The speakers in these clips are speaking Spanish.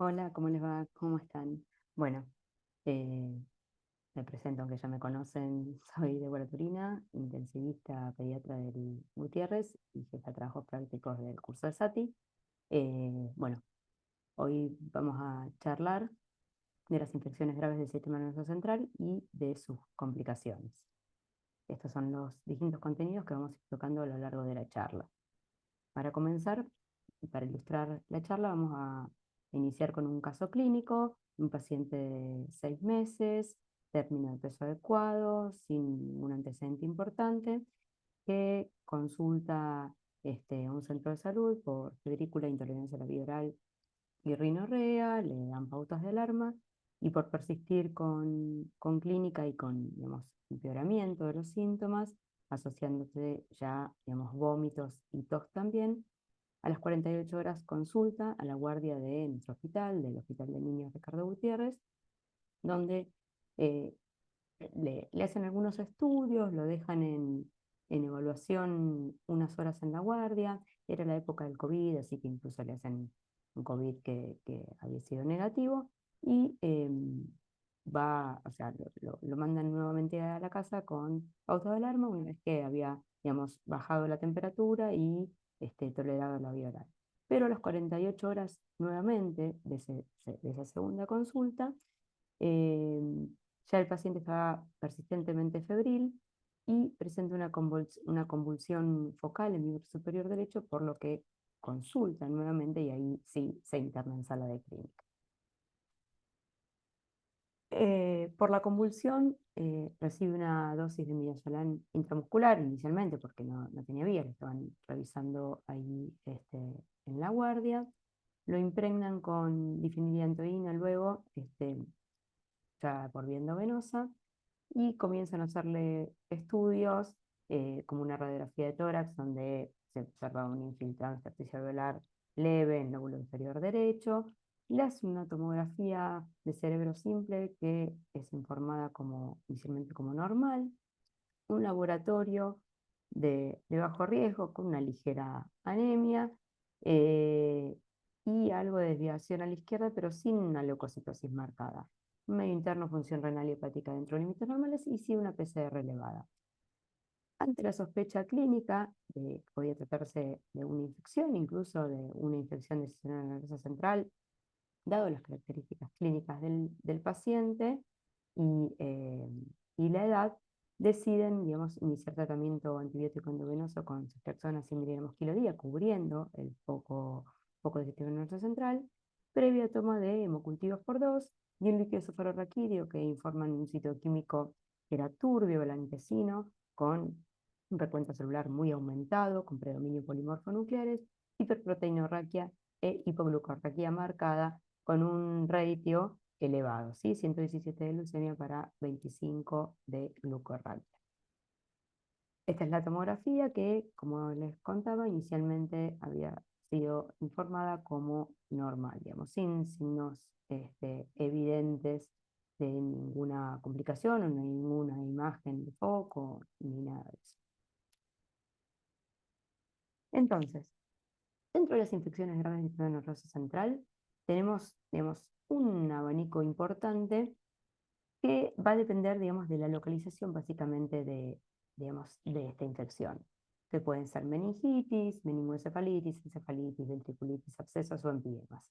Hola, ¿cómo les va? ¿Cómo están? Bueno, eh, me presento, aunque ya me conocen, soy Débora Turina, intensivista pediatra del Gutiérrez y jefa de trabajos prácticos del curso de SATI. Bueno, hoy vamos a charlar de las infecciones graves del sistema nervioso central y de sus complicaciones. Estos son los distintos contenidos que vamos a ir tocando a lo largo de la charla. Para comenzar, y para ilustrar la charla, vamos a iniciar con un caso clínico, un paciente de 6 meses, término de peso adecuado, sin ningún antecedente importante, que consulta a un centro de salud por febrícula, intolerancia a la vía oral y rinorrea, le dan pautas de alarma y por persistir con clínica y con, digamos, empeoramiento de los síntomas, asociándose ya, digamos, vómitos y tos también, a las 48 horas consulta a la guardia de nuestro hospital, del Hospital de Niños Ricardo Gutiérrez, donde eh, le hacen algunos estudios, lo dejan en evaluación unas horas en la guardia. Era la época del COVID, así que incluso le hacen un COVID que había sido negativo y o sea, lo mandan nuevamente a la casa con pauta de alarma una vez que había, digamos, bajado la temperatura y tolerado la vía oral. Pero a las 48 horas nuevamente de esa segunda consulta, eh, ya el paciente estaba persistentemente febril y presenta una convulsión focal en el miembro superior derecho, por lo que consulta nuevamente y ahí sí se interna en sala de clínica. Por la convulsión recibe una dosis de midazolam intramuscular inicialmente porque no tenía vía, lo estaban revisando ahí en la guardia. Lo impregnan con difeniliantoína luego, ya por vía endovenosa, y comienzan a hacerle estudios como una radiografía de tórax donde se observa un infiltrado intersticial velar leve en el lóbulo inferior derecho. Le hace una tomografía de cerebro simple que es informada inicialmente como normal, un laboratorio de bajo riesgo con una ligera anemia eh, y algo de desviación a la izquierda, pero sin una leucocitosis marcada. Un medio interno, función renal y hepática dentro de límites normales y sí una PCR elevada. Ante la sospecha clínica de que podía tratarse de una infección, incluso de una infección del sistema nervioso central, dado las características clínicas del paciente y, eh, y la edad, deciden, digamos, iniciar tratamiento antibiótico endovenoso con ceftriaxona 100 miligramos kilo día, cubriendo el foco del sistema nervioso central, previa toma de hemocultivos por 2 y un líquido cefalorraquídeo que informan un sitio químico que era turbio, blanquecino, con un recuento celular muy aumentado, con predominio polimorfonucleares, hiperproteinorraquia e hipoglucorraquia marcada, con un ratio elevado, ¿sí? 117 de leucemia para 25 de glucorraquia. Esta es la tomografía que, como les contaba, inicialmente había sido informada como normal, digamos, sin signos evidentes de ninguna complicación o ninguna imagen de foco ni nada de eso. Entonces, dentro de las infecciones graves del sistema nervioso central, tenemos, digamos, un abanico importante que va a depender, digamos, de la localización básicamente digamos, de esta infección, que pueden ser meningitis, meningoencefalitis, encefalitis, ventriculitis, abscesos o empidemas.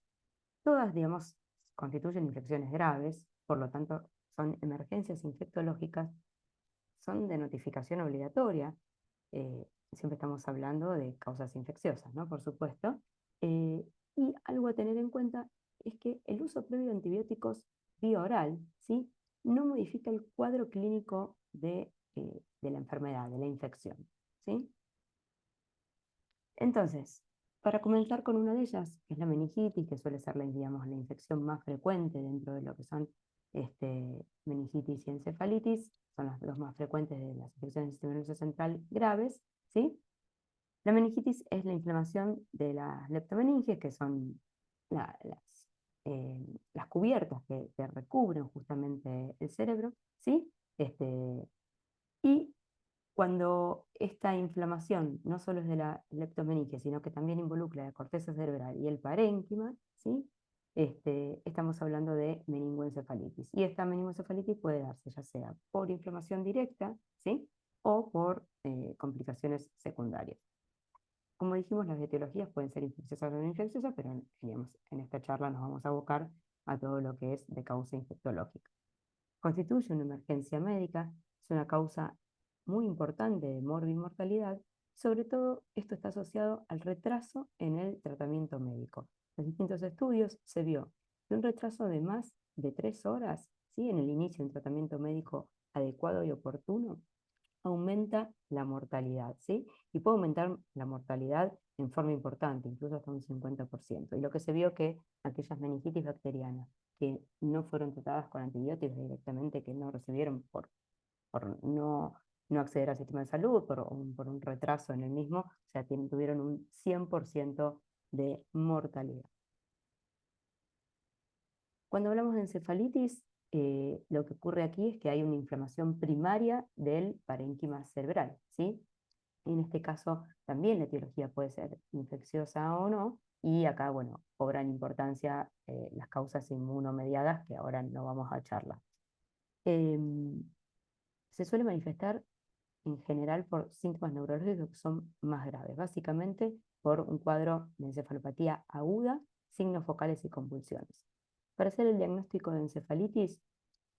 Todas, digamos, constituyen infecciones graves, por lo tanto, son emergencias infectológicas, son de notificación obligatoria. Siempre estamos hablando de causas infecciosas, ¿no? Por supuesto. Y algo a tener en cuenta es que el uso previo de antibióticos vía oral, ¿sí? No modifica el cuadro clínico de la enfermedad, de la infección, ¿sí? Entonces, para comenzar con una de ellas, que es la meningitis, que suele ser digamos, la infección más frecuente dentro de lo que son meningitis y encefalitis, son las dos más frecuentes de las infecciones del sistema nervioso central graves, ¿sí? La meningitis es la inflamación de las leptomeninges, que son la- las, las cubiertas que recubren justamente el cerebro, ¿sí? Y cuando esta inflamación no solo es de la leptomeninge, sino que también involucra la corteza cerebral y el parénquima, ¿sí? estamos hablando de meningoencefalitis. Y esta meningoencefalitis puede darse ya sea por inflamación directa, ¿sí? O por complicaciones secundarias. Como dijimos, las etiologías pueden ser infecciosas o no infecciosas, pero digamos, en esta charla nos vamos a abocar a todo lo que es de causa infectológica. Constituye una emergencia médica, es una causa muy importante de mortalidad. Sobre todo, esto está asociado al retraso en el tratamiento médico. En distintos estudios se vio que un retraso de más de 3 horas, ¿sí? En el inicio de un tratamiento médico adecuado y oportuno, aumenta la mortalidad, ¿sí? Y puede aumentar la mortalidad en forma importante, incluso hasta un 50%. Y lo que se vio que aquellas meningitis bacterianas que no fueron tratadas con antibióticos directamente, que no recibieron por no acceder al sistema de salud, por un retraso en el mismo, o sea, tuvieron un 100% de mortalidad. Cuando hablamos de encefalitis, lo que ocurre aquí es que hay una inflamación primaria del parénquima cerebral, ¿sí? En este caso, también la etiología puede ser infecciosa o no, y acá, bueno, cobran importancia las causas inmunomediadas, que ahora no vamos a charlar. Se suele manifestar en general por síntomas neurológicos que son más graves, básicamente por un cuadro de encefalopatía aguda, signos focales y convulsiones. Para hacer el diagnóstico de encefalitis,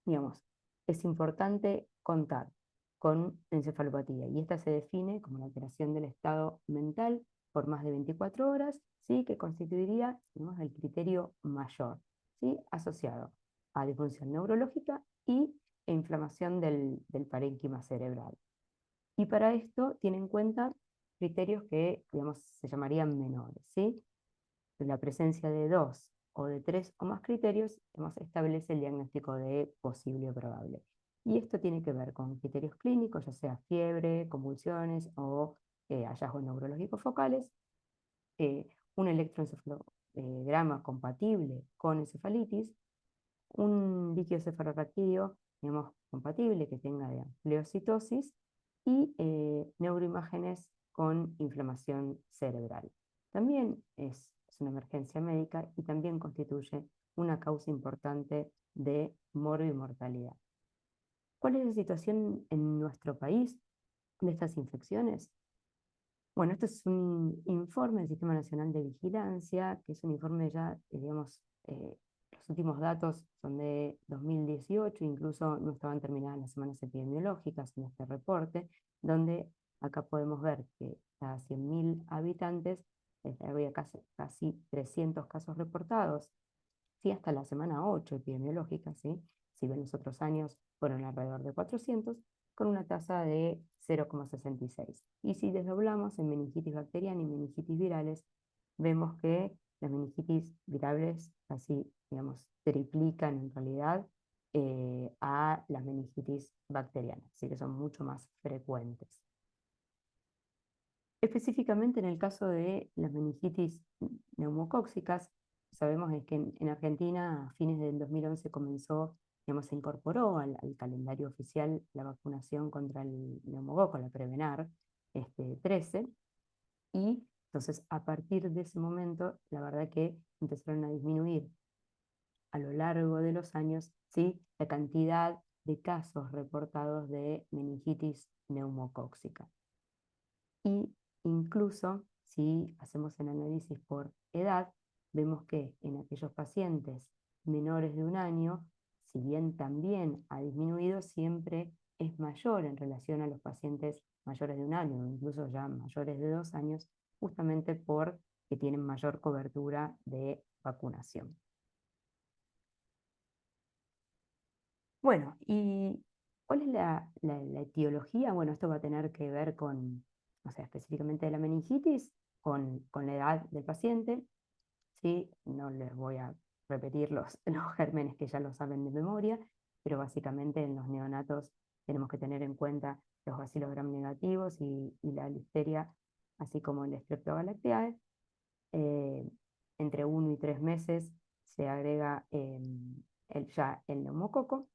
digamos, es importante contar con encefalopatía y esta se define como la alteración del estado mental por más de 24 horas, ¿sí? Que constituiría, digamos, el criterio mayor, ¿sí? Asociado a disfunción neurológica e inflamación del parénquima cerebral. Y para esto tiene en cuenta criterios que, digamos, se llamarían menores, ¿sí? La presencia de 2 o de 3 o más criterios, digamos, establece el diagnóstico de posible o probable. Y esto tiene que ver con criterios clínicos, ya sea fiebre, convulsiones o hallazgos neurológicos focales, un electroencefalograma compatible con encefalitis, un líquido cefalorraquídeo, digamos, compatible, que tenga pleocitosis, y neuroimágenes con inflamación cerebral. También es una emergencia médica y también constituye una causa importante de morbimortalidad. ¿Cuál es la situación en nuestro país de estas infecciones? Bueno, esto es un informe del Sistema Nacional de Vigilancia, que es un informe ya, digamos, los últimos datos son de 2018, incluso no estaban terminadas las semanas epidemiológicas en este reporte, donde acá podemos ver que cada 100.000 habitantes había casi 300 casos reportados, sí, hasta la semana 8 epidemiológica, ¿sí? Si bien los otros años fueron alrededor de 400, con una tasa de 0,66. Y si desdoblamos en meningitis bacteriana y meningitis virales, vemos que las meningitis virales casi, digamos, triplican en realidad a las meningitis bacterianas, así que son mucho más frecuentes. Específicamente en el caso de las meningitis neumocóxicas, sabemos es que en Argentina a fines del 2011 comenzó, digamos, se incorporó al calendario oficial la vacunación contra el neumococo, la Prevenar 13, y entonces a partir de ese momento, la verdad que empezaron a disminuir a lo largo de los años, ¿sí? La cantidad de casos reportados de meningitis neumocóxica. Y incluso si hacemos el análisis por edad, vemos que en aquellos pacientes menores de un año, si bien también ha disminuido, siempre es mayor en relación a los pacientes mayores de un año, incluso ya mayores de 2 años, justamente porque tienen mayor cobertura de vacunación. Bueno, ¿y cuál es la etiología? Bueno, esto va a tener que ver con, o sea, específicamente de la meningitis, con la edad del paciente, ¿sí? No les voy a repetir los gérmenes que ya lo saben de memoria, pero básicamente en los neonatos tenemos que tener en cuenta los Bacillus gram negativos y la listeria, así como el Streptogalactiae. Eh, Entre 1 y 3 meses se agrega ya el neumococo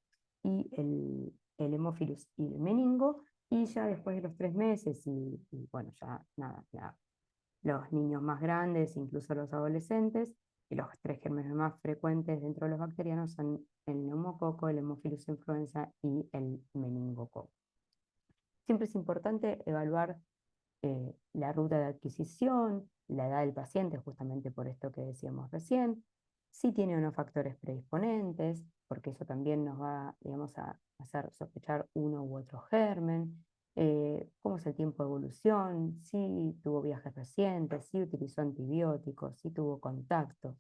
y el Haemophilus y el meningo, y ya después de los 3 meses, y bueno, ya nada, los niños más grandes, incluso los adolescentes, y los tres gérmenes más frecuentes dentro de los bacterianos son el neumococo, el Haemophilus influenza y el meningococo. Siempre es importante evaluar la ruta de adquisición, la edad del paciente, justamente por esto que decíamos recién, si tiene o no factores predisponentes, porque eso también nos va, digamos, a hacer sospechar uno u otro germen, cómo es el tiempo de evolución, si tuvo viajes recientes, si utilizó antibióticos, si tuvo contacto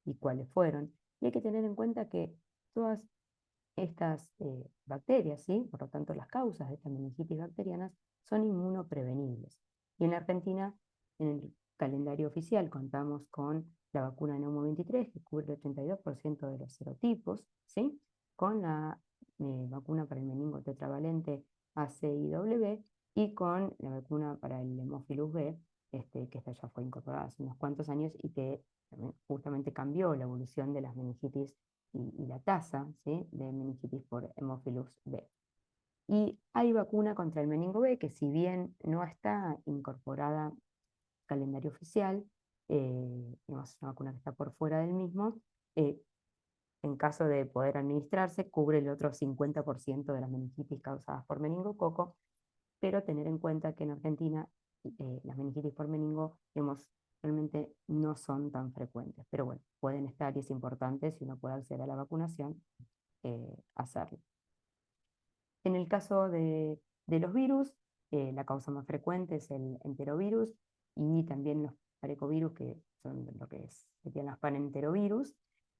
y cuáles fueron. Y hay que tener en cuenta que todas estas bacterias, ¿sí? Por lo tanto, las causas de estas meningitis bacterianas son inmunoprevenibles. Y en la Argentina, en el calendario oficial, contamos con la vacuna Neumo 23, que cubre el 82% de los serotipos, ¿sí? Con la vacuna para el meningo tetravalente ACIW y con la vacuna para el Haemophilus B, que esta ya fue incorporada hace unos cuantos años y que justamente cambió la evolución de las meningitis y la tasa, ¿sí?, de meningitis por Haemophilus B. Y hay vacuna contra el meningo B que, si bien no está incorporada al calendario oficial, digamos, es una vacuna que está por fuera del mismo, eh, en caso de poder administrarse, cubre el otro 50% de las meningitis causadas por meningococo, pero tener en cuenta que en Argentina las meningitis por meningo, digamos, realmente no son tan frecuentes, pero bueno, pueden estar y es importante, si uno puede acceder a la vacunación, hacerlo. En el caso de los virus, la causa más frecuente es el enterovirus y también los parecovirus, que son lo que es, serían los panenterovirus,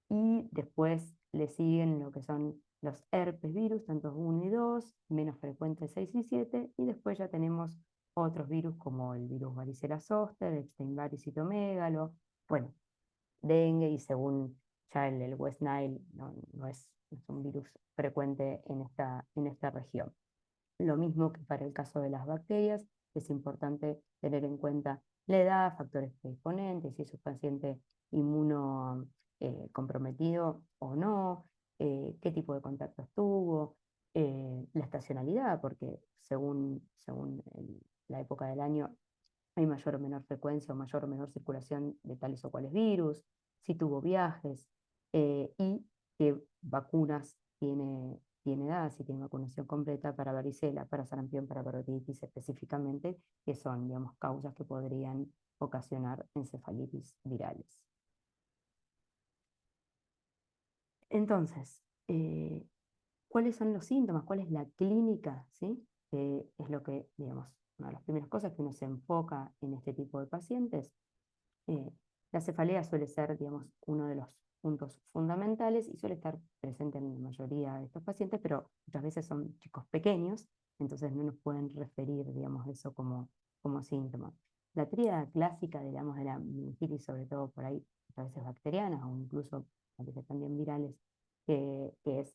y después le siguen lo que son los herpes virus, tanto 1 y 2, menos frecuentes 6 y 7, y después ya tenemos otros virus como el virus varicela zoster, Epstein-Barr y citomegalo, bueno, dengue, y según ya el West Nile no es un virus frecuente en esta región. Lo mismo que para el caso de las bacterias, es importante tener en cuenta la edad, factores predisponentes, si es un paciente inmuno comprometido o no, qué tipo de contactos tuvo, la estacionalidad, porque según la época del año hay mayor o menor frecuencia o mayor o menor circulación de tales o cuales virus, si tuvo viajes, y qué vacunas tiene dada, si tiene vacunación completa para varicela, para sarampión, para parotiditis específicamente, que son, digamos, causas que podrían ocasionar encefalitis virales. Entonces, ¿cuáles son los síntomas? ¿Cuál es la clínica? ¿Sí? Que es lo que, digamos, una de las primeras cosas que uno se enfoca en este tipo de pacientes. Eh, la cefalea suele ser, digamos, uno de los puntos fundamentales y suele estar presente en la mayoría de estos pacientes, pero muchas veces son chicos pequeños, entonces no nos pueden referir, digamos, eso como síntoma. La tríada clásica, digamos, de la meningitis, sobre todo por ahí, a veces bacterianas o incluso a veces también virales, que es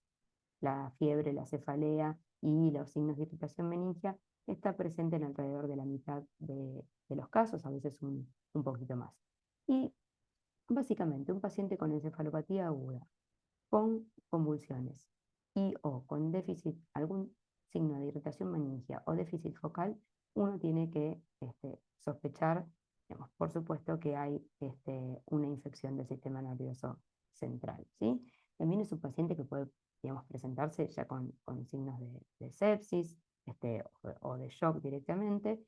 la fiebre, la cefalea y los signos de irritación meningia, está presente en alrededor de la mitad de los casos, a veces un poquito más. Y básicamente un paciente con encefalopatía aguda, con convulsiones y o con déficit, algún signo de irritación meningia o déficit focal, uno tiene que sospechar, digamos, por supuesto, que hay una infección del sistema nervioso central, ¿sí? También es un paciente que puede, digamos, presentarse ya con signos de sepsis o de shock directamente,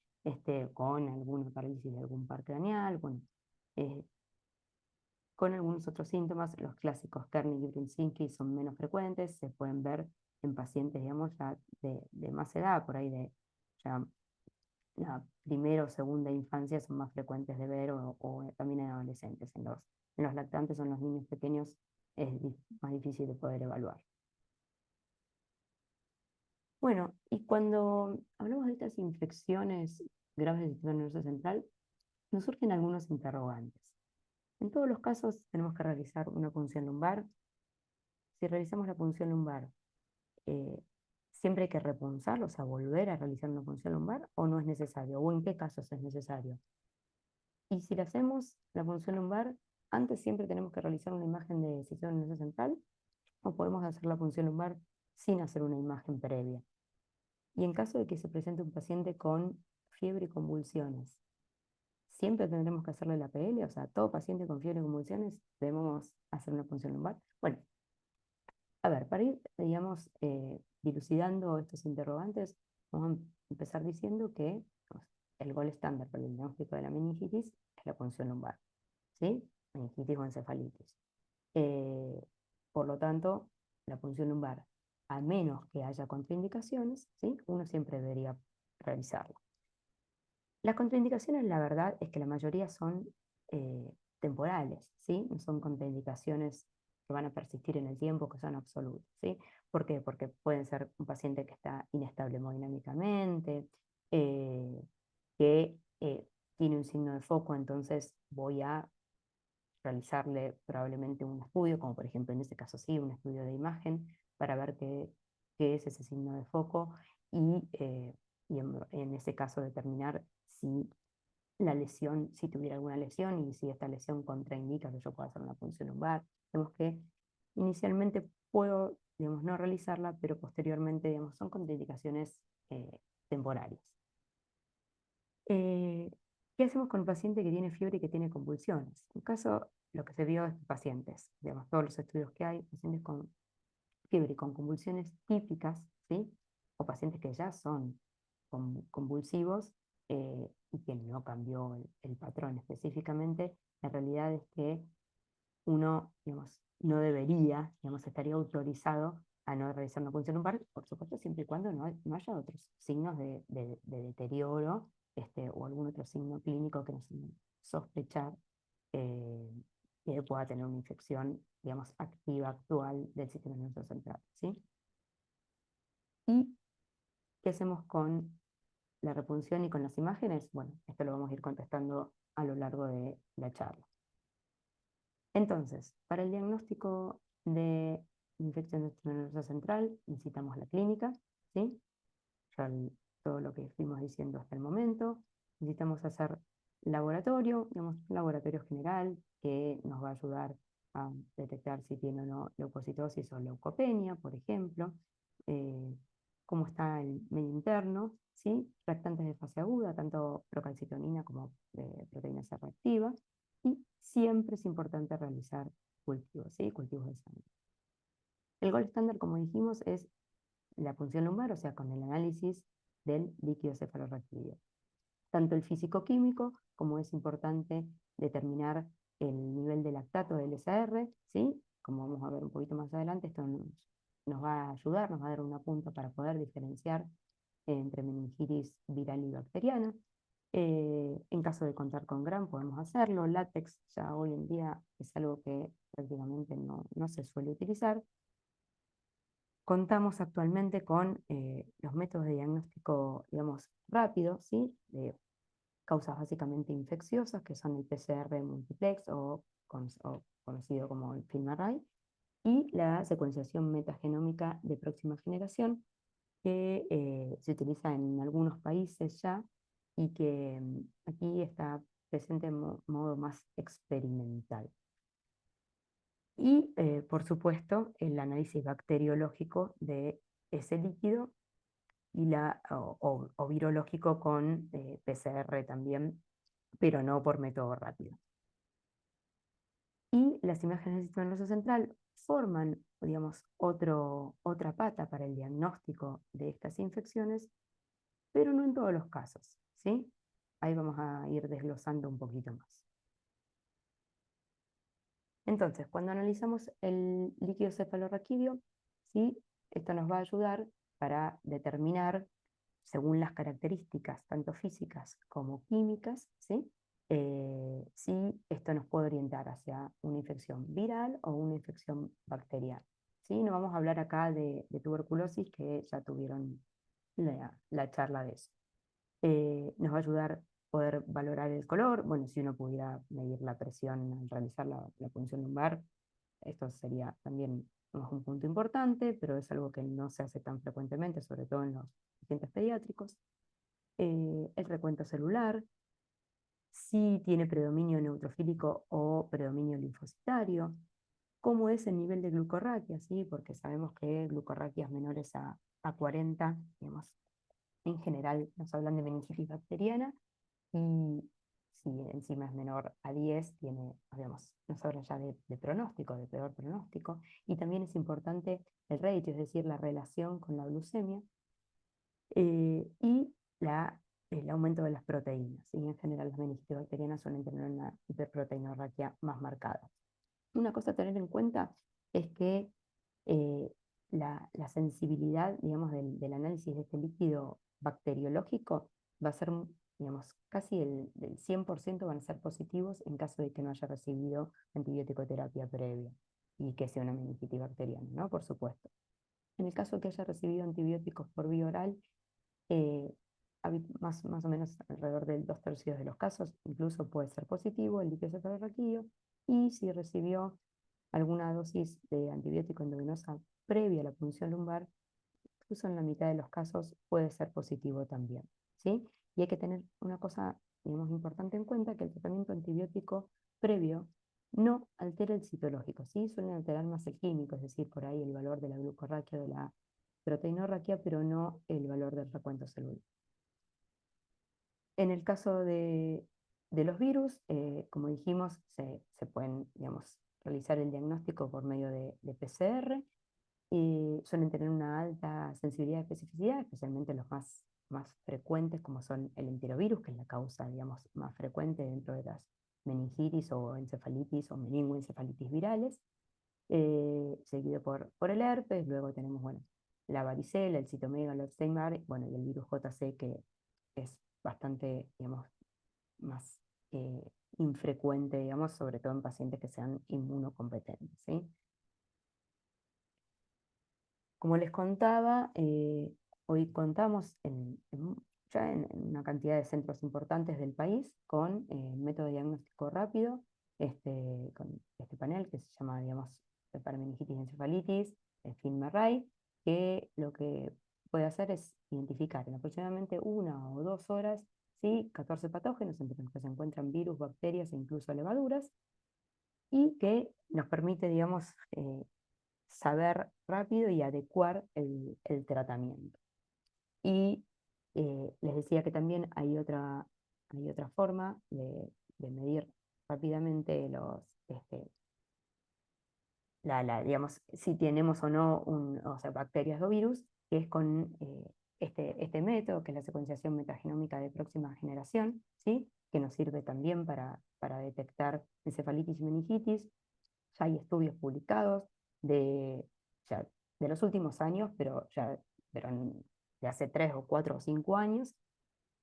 con alguna parálisis de algún par craneal, bueno, eh, con algunos otros síntomas. Los clásicos Kernig y Brunzinski son menos frecuentes, se pueden ver en pacientes, digamos, ya de más edad, por ahí de ya la primera o segunda infancia son más frecuentes de ver, o también en adolescentes. En los lactantes o en los niños pequeños es más difícil de poder evaluar. Bueno, y cuando hablamos de estas infecciones graves del sistema nervioso central, nos surgen algunos interrogantes. En todos los casos tenemos que realizar una punción lumbar. Si realizamos la punción lumbar, eh, ¿siempre hay que repunzar, o sea, volver a realizar una punción lumbar, o no es necesario? ¿O en qué casos es necesario? Y si le hacemos la punción lumbar, antes siempre tenemos que realizar una imagen de sistema nervioso central, o podemos hacer la punción lumbar sin hacer una imagen previa. Y en caso de que se presente un paciente con fiebre y convulsiones, siempre tendremos que hacerle la PL, o sea, todo paciente con fiebre y convulsiones debemos hacer una punción lumbar. Bueno, a ver, para ir, digamos, dilucidando estos interrogantes, vamos a empezar diciendo que pues, el gol estándar para el diagnóstico de la meningitis es la punción lumbar, ¿sí? Meningitis o encefalitis. Eh, por lo tanto, la punción lumbar, a menos que haya contraindicaciones, ¿sí? Uno siempre debería realizarla. Las contraindicaciones, la verdad, es que la mayoría son temporales, ¿sí? No son contraindicaciones que van a persistir en el tiempo, que son absolutas, ¿sí? ¿Por qué? Porque pueden ser un paciente que está inestable hemodinámicamente, que tiene un signo de foco, entonces voy a realizarle probablemente un estudio, como por ejemplo en este caso sí, un estudio de imagen, para ver qué es ese signo de foco y en ese caso determinar si la lesión, si tuviera alguna lesión y si esta lesión contraindica que yo pueda hacer una punción lumbar. Vemos que inicialmente puedo, digamos, no realizarla, pero posteriormente, digamos, son contraindicaciones temporarias. ¿Qué hacemos con un paciente que tiene fiebre y que tiene convulsiones? En caso, lo que se vio es pacientes, digamos, todos los estudios que hay, pacientes con fiebre y con convulsiones típicas, ¿sí? O pacientes que ya son convulsivos y que no cambió el patrón específicamente, la realidad es que uno, digamos, no debería, digamos, estaría autorizado a no realizar una punción lumbar, por supuesto, siempre y cuando no haya otros signos de deterioro o algún otro signo clínico que nos sospechar eh, que pueda tener una infección, digamos, activa, actual del sistema nervioso central, ¿sí? ¿Y qué hacemos con la repunción y con las imágenes? Bueno, esto lo vamos a ir contestando a lo largo de la charla. Entonces, para el diagnóstico de infección del sistema nervioso central necesitamos la clínica, ¿sí? Ya todo lo que fuimos diciendo hasta el momento. Necesitamos hacer laboratorio, digamos, un laboratorio general que nos va a ayudar a detectar si tiene o no leucocitosis o leucopenia, por ejemplo, eh, cómo está el medio interno, ¿sí? Reactantes de fase aguda, tanto procalcitonina como proteína C reactiva, y siempre es importante realizar cultivos, ¿sí? Cultivos de sangre. El gol estándar, como dijimos, es la punción lumbar, o sea, con el análisis del líquido cefalorraquídeo. Tanto el físico-químico, como es importante determinar el nivel de lactato del SAR, ¿sí? Como vamos a ver un poquito más adelante, esto nos va a ayudar, nos va a dar una punta para poder diferenciar entre meningitis viral y bacteriana. En caso de contar con Gram podemos hacerlo, látex ya hoy en día es algo que prácticamente no se suele utilizar. Contamos actualmente con los métodos de diagnóstico, digamos, rápido, ¿sí? De causas básicamente infecciosas, que son el PCR multiplex o conocido como el FilmArray, y la secuenciación metagenómica de próxima generación, que se utiliza en algunos países ya y que aquí está presente en modo más experimental. Y, por supuesto, el análisis bacteriológico de ese líquido y o virológico con PCR también, pero no por método rápido. Y las imágenes del sistema nervioso central forman, digamos, otra pata para el diagnóstico de estas infecciones, pero no en todos los casos, ¿sí? Ahí vamos a ir desglosando un poquito más. Entonces, cuando analizamos el líquido cefalorraquídeo, ¿sí? Esto nos va a ayudar para determinar, según las características, tanto físicas como químicas, ¿sí? Si esto nos puede orientar hacia una infección viral o una infección bacteriana, ¿sí? No vamos a hablar acá de tuberculosis, que ya tuvieron la charla de eso. Nos va a ayudar a poder valorar el color. Bueno, si uno pudiera medir la presión al realizar la punción lumbar, esto sería también un punto importante, pero es algo que no se hace tan frecuentemente, sobre todo en los pacientes pediátricos. El recuento celular, si tiene predominio neutrofílico o predominio linfocitario, cómo es el nivel de glucorraquia, ¿sí? Porque sabemos que glucorraquias menores a 40, digamos, en general nos hablan de meningitis bacteriana, y si encima es menor a 10, digamos, nos habla ya de pronóstico, de peor pronóstico. Y también es importante el ratio, es decir, la relación con la glucemia y el aumento de las proteínas. Y en general las meningitis bacterianas suelen tener una hiperproteinorraquia más marcada. Una cosa a tener en cuenta es que eh, la sensibilidad, digamos, del análisis de este líquido bacteriológico va a ser, digamos, casi del 100% van a ser positivos en caso de que no haya recibido antibiótico-terapia previa y que sea una meningitis bacteriana, ¿no? Por supuesto. En el caso de que haya recibido antibióticos por vía oral, eh, más o menos alrededor del 2/3 de los casos, incluso puede ser positivo el líquido cefalorraquídeo, y si recibió alguna dosis de antibiótico endovenosa previa a la punción lumbar, incluso en la mitad de los casos puede ser positivo también, ¿sí? Y hay que tener una cosa, digamos, importante en cuenta, que el tratamiento antibiótico previo no altera el citológico, ¿sí? Suelen alterar más el químico, es decir, por ahí el valor de la glucorraquia o de la proteinorraquia, pero no el valor del recuento celular. En el caso de los virus, como dijimos, se pueden, digamos, realizar el diagnóstico por medio de PCR y suelen tener una alta sensibilidad y especificidad, especialmente los más frecuentes, como son el enterovirus, que es la causa, digamos, más frecuente dentro de las meningitis o encefalitis o meningoencefalitis virales, seguido por el herpes. Luego tenemos, bueno, la varicela, el citomegalo, el Epstein-Barr, bueno, y el virus JC, que es bastante, digamos, más infrecuente, digamos, sobre todo en pacientes que sean inmunocompetentes, ¿sí? Como les contaba, hoy contamos ya en una cantidad de centros importantes del país con método de diagnóstico rápido, con este panel que se llama, digamos, para meningitis y encefalitis, el FINMERRAY, que lo que puede hacer es identificar en aproximadamente 1 o 2 horas, ¿sí?, 14 patógenos, entre los que se encuentran virus, bacterias e incluso levaduras, y que nos permite, digamos, saber rápido y adecuar el tratamiento. Y les decía que también hay otra forma de medir rápidamente digamos, si tenemos o no o sea, bacterias o virus, que es con este método, que es la secuenciación metagenómica de próxima generación, ¿sí?, que nos sirve también para detectar encefalitis y meningitis. Ya hay estudios publicados ya de los últimos años, pero de hace 3 o 4 o 5 años,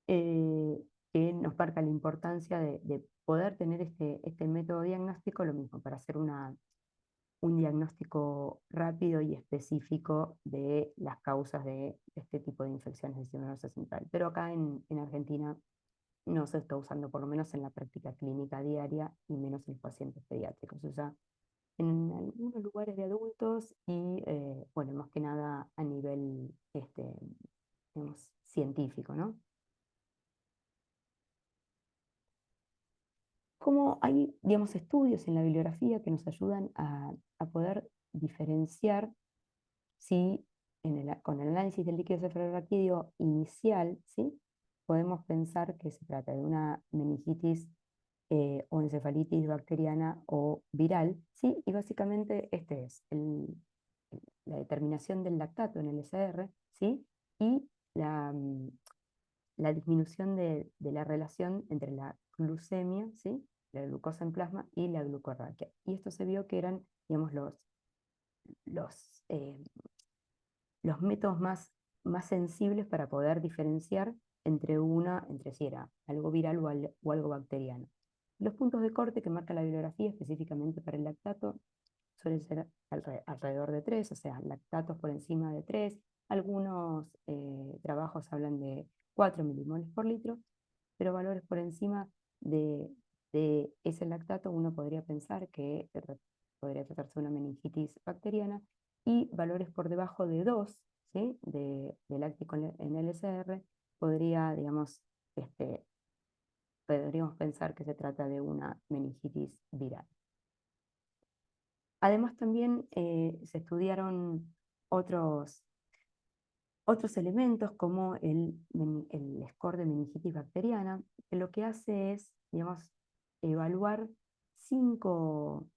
eh, que nos marca la importancia de poder tener este método diagnóstico, lo mismo, para hacer un diagnóstico rápido y específico de las causas de este tipo de infecciones del sistema nervioso central. Pero acá en Argentina no se está usando, por lo menos en la práctica clínica diaria, y menos en los pacientes pediátricos. O sea, en algunos lugares de adultos y, bueno, más que nada a nivel, digamos, científico, ¿no? Como hay, digamos, estudios en la bibliografía que nos ayudan a poder diferenciar si con el análisis del líquido cefalorraquídeo inicial, ¿sí?, podemos pensar que se trata de una meningitis o encefalitis bacteriana o viral, ¿sí? Y básicamente este es la determinación del lactato en el SR, ¿sí?, y la disminución de la relación entre la glucemia, ¿sí?, la glucosa en plasma, y la glucorraquia. Y esto se vio que eran, digamos, los, eh, los métodos más sensibles para poder diferenciar entre si era algo viral o algo bacteriano. Los puntos de corte que marca la bibliografía específicamente para el lactato suelen ser alrededor de 3, o sea, lactatos por encima de 3. Algunos trabajos hablan de 4 milimoles por litro, pero valores por encima de ese lactato uno podría pensar que podría tratarse de una meningitis bacteriana, y valores por debajo de 2, ¿sí?, de láctico en LSR, digamos, podríamos pensar que se trata de una meningitis viral. Además, también se estudiaron otros Otros elementos como el score de meningitis bacteriana, que lo que hace es, digamos, evaluar cinco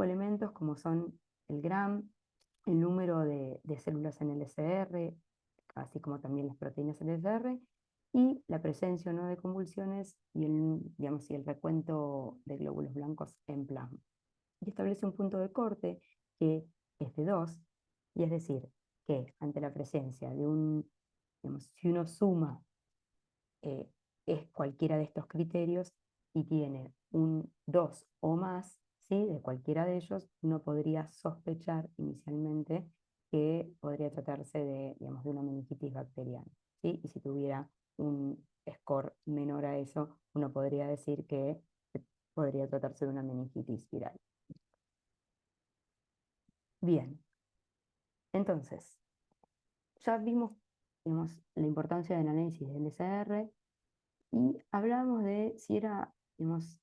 elementos como son el gram, el número de células en el SR, así como también las proteínas en el SR, y la presencia o no de convulsiones y digamos, y el recuento de glóbulos blancos en plasma. Y establece un punto de corte que es de 2, y es decir, que ante la presencia de digamos, si uno suma eh, es cualquiera de estos criterios y tiene un 2 o más, ¿sí? De cualquiera de ellos, uno podría sospechar inicialmente que podría tratarse de, digamos, de una meningitis bacteriana, ¿sí? Y si tuviera un score menor a eso, uno podría decir que podría tratarse de una meningitis viral. Bien, entonces, ya vimos, digamos, la importancia del análisis del SR y hablamos de si era, digamos,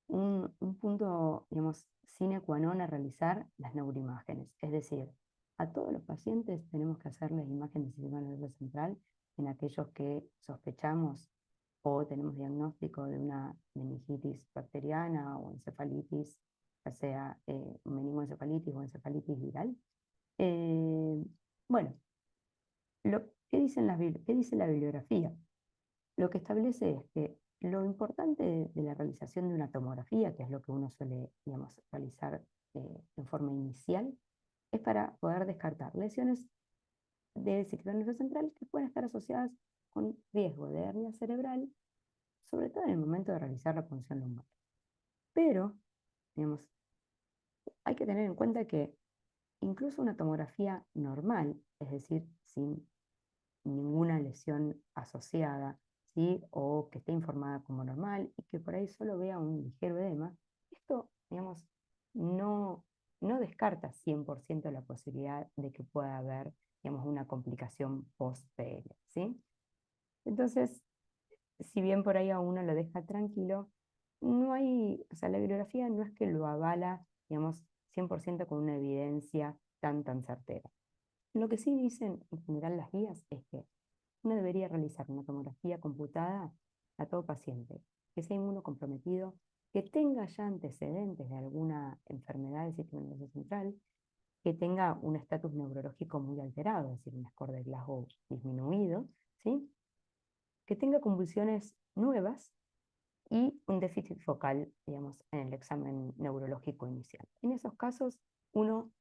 un punto, digamos, sine qua non a realizar las neuroimágenes. Es decir, a todos los pacientes tenemos que hacerles imágenes del sistema nervioso central en aquellos que sospechamos o tenemos diagnóstico de una meningitis bacteriana o encefalitis, ya sea meningoencefalitis o encefalitis viral. Eh, bueno, ¿qué dice la bibliografía? Lo que establece es que lo importante de la realización de una tomografía, que es lo que uno suele, digamos, realizar en forma inicial, es para poder descartar lesiones del sistema nervioso central que pueden estar asociadas con riesgo de hernia cerebral, sobre todo en el momento de realizar la punción lumbar. Pero, digamos, hay que tener en cuenta que incluso una tomografía normal, es decir, sin ninguna lesión asociada, ¿sí? O que esté informada como normal y que por ahí solo vea un ligero edema, esto, digamos, no, no descarta 100% la posibilidad de que pueda haber, digamos, una complicación post-PL, ¿sí? Entonces, si bien por ahí a uno lo deja tranquilo, no hay, o sea, la bibliografía no es que lo avala, digamos, 100% con una evidencia tan certera. Lo que sí dicen en general las guías es que uno debería realizar una tomografía computada a todo paciente que sea inmunocomprometido, que tenga ya antecedentes de alguna enfermedad del sistema nervioso central, que tenga un estatus neurológico muy alterado, es decir, un score de Glasgow disminuido, ¿sí? Que tenga convulsiones nuevas y un déficit focal, digamos, en el examen neurológico inicial. En esos casos, uno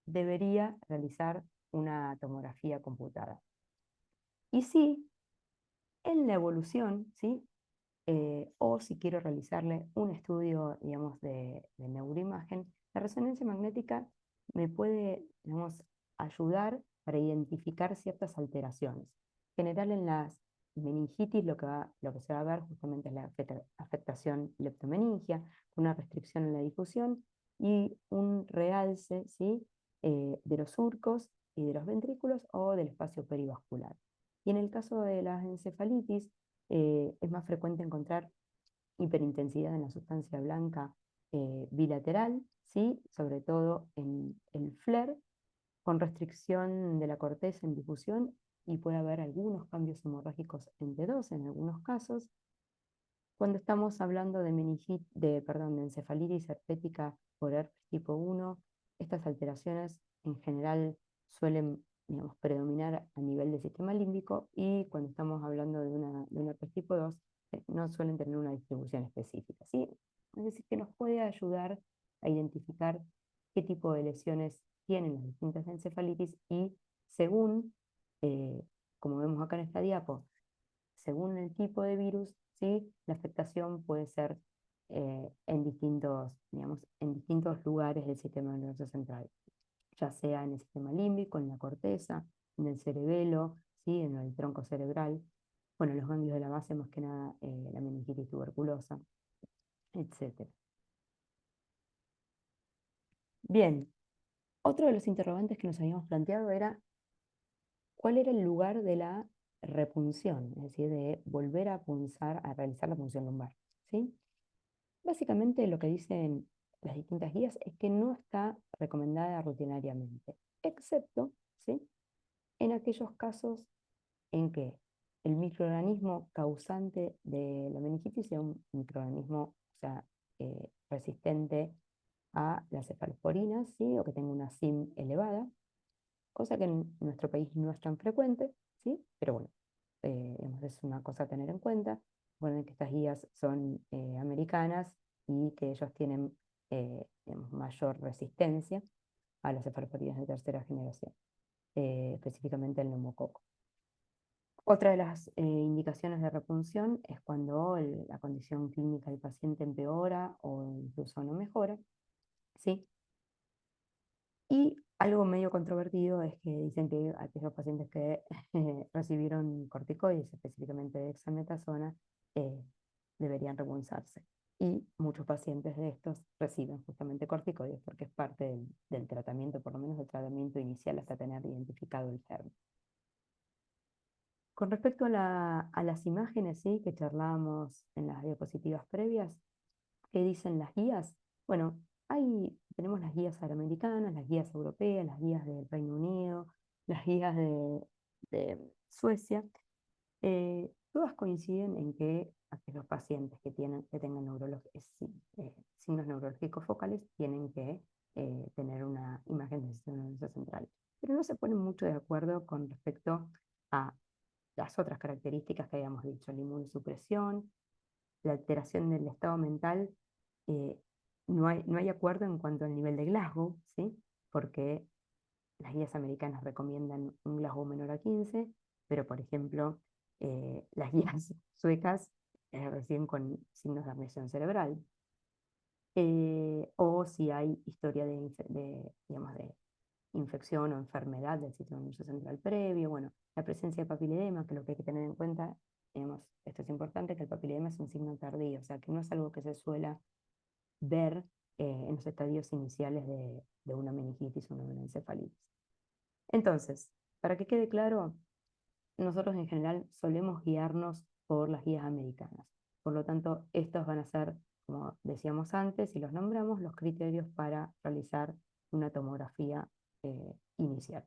debería realizar una tomografía computada. Y sí, en la evolución, ¿sí? O si quiero realizarle un estudio, digamos, de neuroimagen, la resonancia magnética me puede, digamos, ayudar para identificar ciertas alteraciones. En general, en las meningitis lo que se va a ver justamente es la afectación leptomeningia, una restricción en la difusión y un realce, ¿sí? De los surcos y de los ventrículos o del espacio perivascular. Y en el caso de las encefalitis, es más frecuente encontrar hiperintensidad en la sustancia blanca bilateral, ¿sí? Sobre todo en el FLAIR, con restricción de la corteza en difusión y puede haber algunos cambios hemorrágicos en T2 en algunos casos. Cuando estamos hablando de encefalitis herpética por herpes tipo 1, estas alteraciones en general suelen, digamos, predominar a nivel del sistema límbico y cuando estamos hablando de un herpes tipo 2, no suelen tener una distribución específica, ¿sí? Es decir, que nos puede ayudar a identificar qué tipo de lesiones tienen las distintas encefalitis y según, eh, como vemos acá en esta diapo, según el tipo de virus, ¿sí? La afectación puede ser digamos, en distintos lugares del sistema nervioso central, ya sea en el sistema límbico, en la corteza, en el cerebelo, ¿sí? En el tronco cerebral, bueno, los ganglios de la base, más que nada la meningitis tuberculosa, etc. Bien, otro de los interrogantes que nos habíamos planteado era cuál era el lugar de la repunción, es decir, de volver a punzar, a realizar la punción lumbar, ¿sí? Básicamente lo que dicen las distintas guías es que no está recomendada rutinariamente, excepto, ¿sí? en aquellos casos en que el microorganismo causante de la meningitis sea un microorganismo, o sea, resistente a las cefalosporinas, ¿sí? O que tenga una SIM elevada, cosa que en nuestro país no es tan frecuente, ¿sí? Pero bueno, es una cosa a tener en cuenta. Recuerden que estas guías son americanas y que ellos tienen digamos, mayor resistencia a las cefalosporinas de tercera generación, específicamente el neumococo. Otra de las indicaciones de repunción es cuando la condición clínica del paciente empeora o incluso no mejora, ¿sí? Y algo medio controvertido es que dicen que aquellos pacientes que recibieron corticoides, específicamente dexametasona, eh, deberían repunzarse. Y muchos pacientes de estos reciben justamente corticoides porque es parte del tratamiento, por lo menos del tratamiento inicial hasta tener identificado el germen. Con respecto a las imágenes, ¿sí? Que charlábamos en las diapositivas previas, ¿qué dicen las guías? Bueno, tenemos las guías americanas, las guías europeas, las guías del Reino Unido, las guías de Suecia. Todas coinciden en que aquellos pacientes que tengan signos neurológicos focales tienen que tener una imagen del sistema nervioso central. Pero no se ponen mucho de acuerdo con respecto a las otras características que habíamos dicho, la inmunosupresión, la alteración del estado mental. eh, no hay acuerdo en cuanto al nivel de Glasgow, ¿sí? Porque las guías americanas recomiendan un Glasgow menor a 15, pero por ejemplo, las guías suecas reciben con signos de amnesia cerebral. O si hay historia digamos, de infección o enfermedad del sistema nervioso central previo, bueno, la presencia de papiledema, que lo que hay que tener en cuenta, digamos, esto es importante, que el papiledema es un signo tardío, o sea, que no es algo que se suele ver en los estadios iniciales de una meningitis o una encefalitis. Entonces, para que quede claro, nosotros en general solemos guiarnos por las guías americanas. Por lo tanto, estos van a ser, como decíamos antes, y los nombramos, los criterios para realizar una tomografía inicial.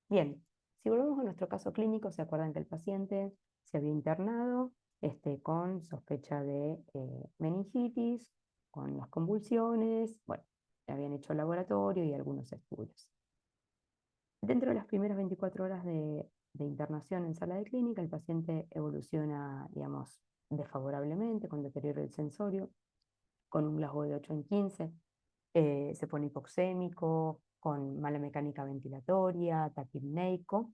Bien, si volvemos a nuestro caso clínico, se acuerdan que el paciente se había internado con sospecha de meningitis, con las convulsiones, bueno, le habían hecho laboratorio y algunos estudios. Dentro de las primeras 24 horas de internación en sala de clínica, el paciente evoluciona, digamos, desfavorablemente, con deterioro del sensorio, con un Glasgow de 8 en 15, se pone hipoxémico, con mala mecánica ventilatoria, taquipneico,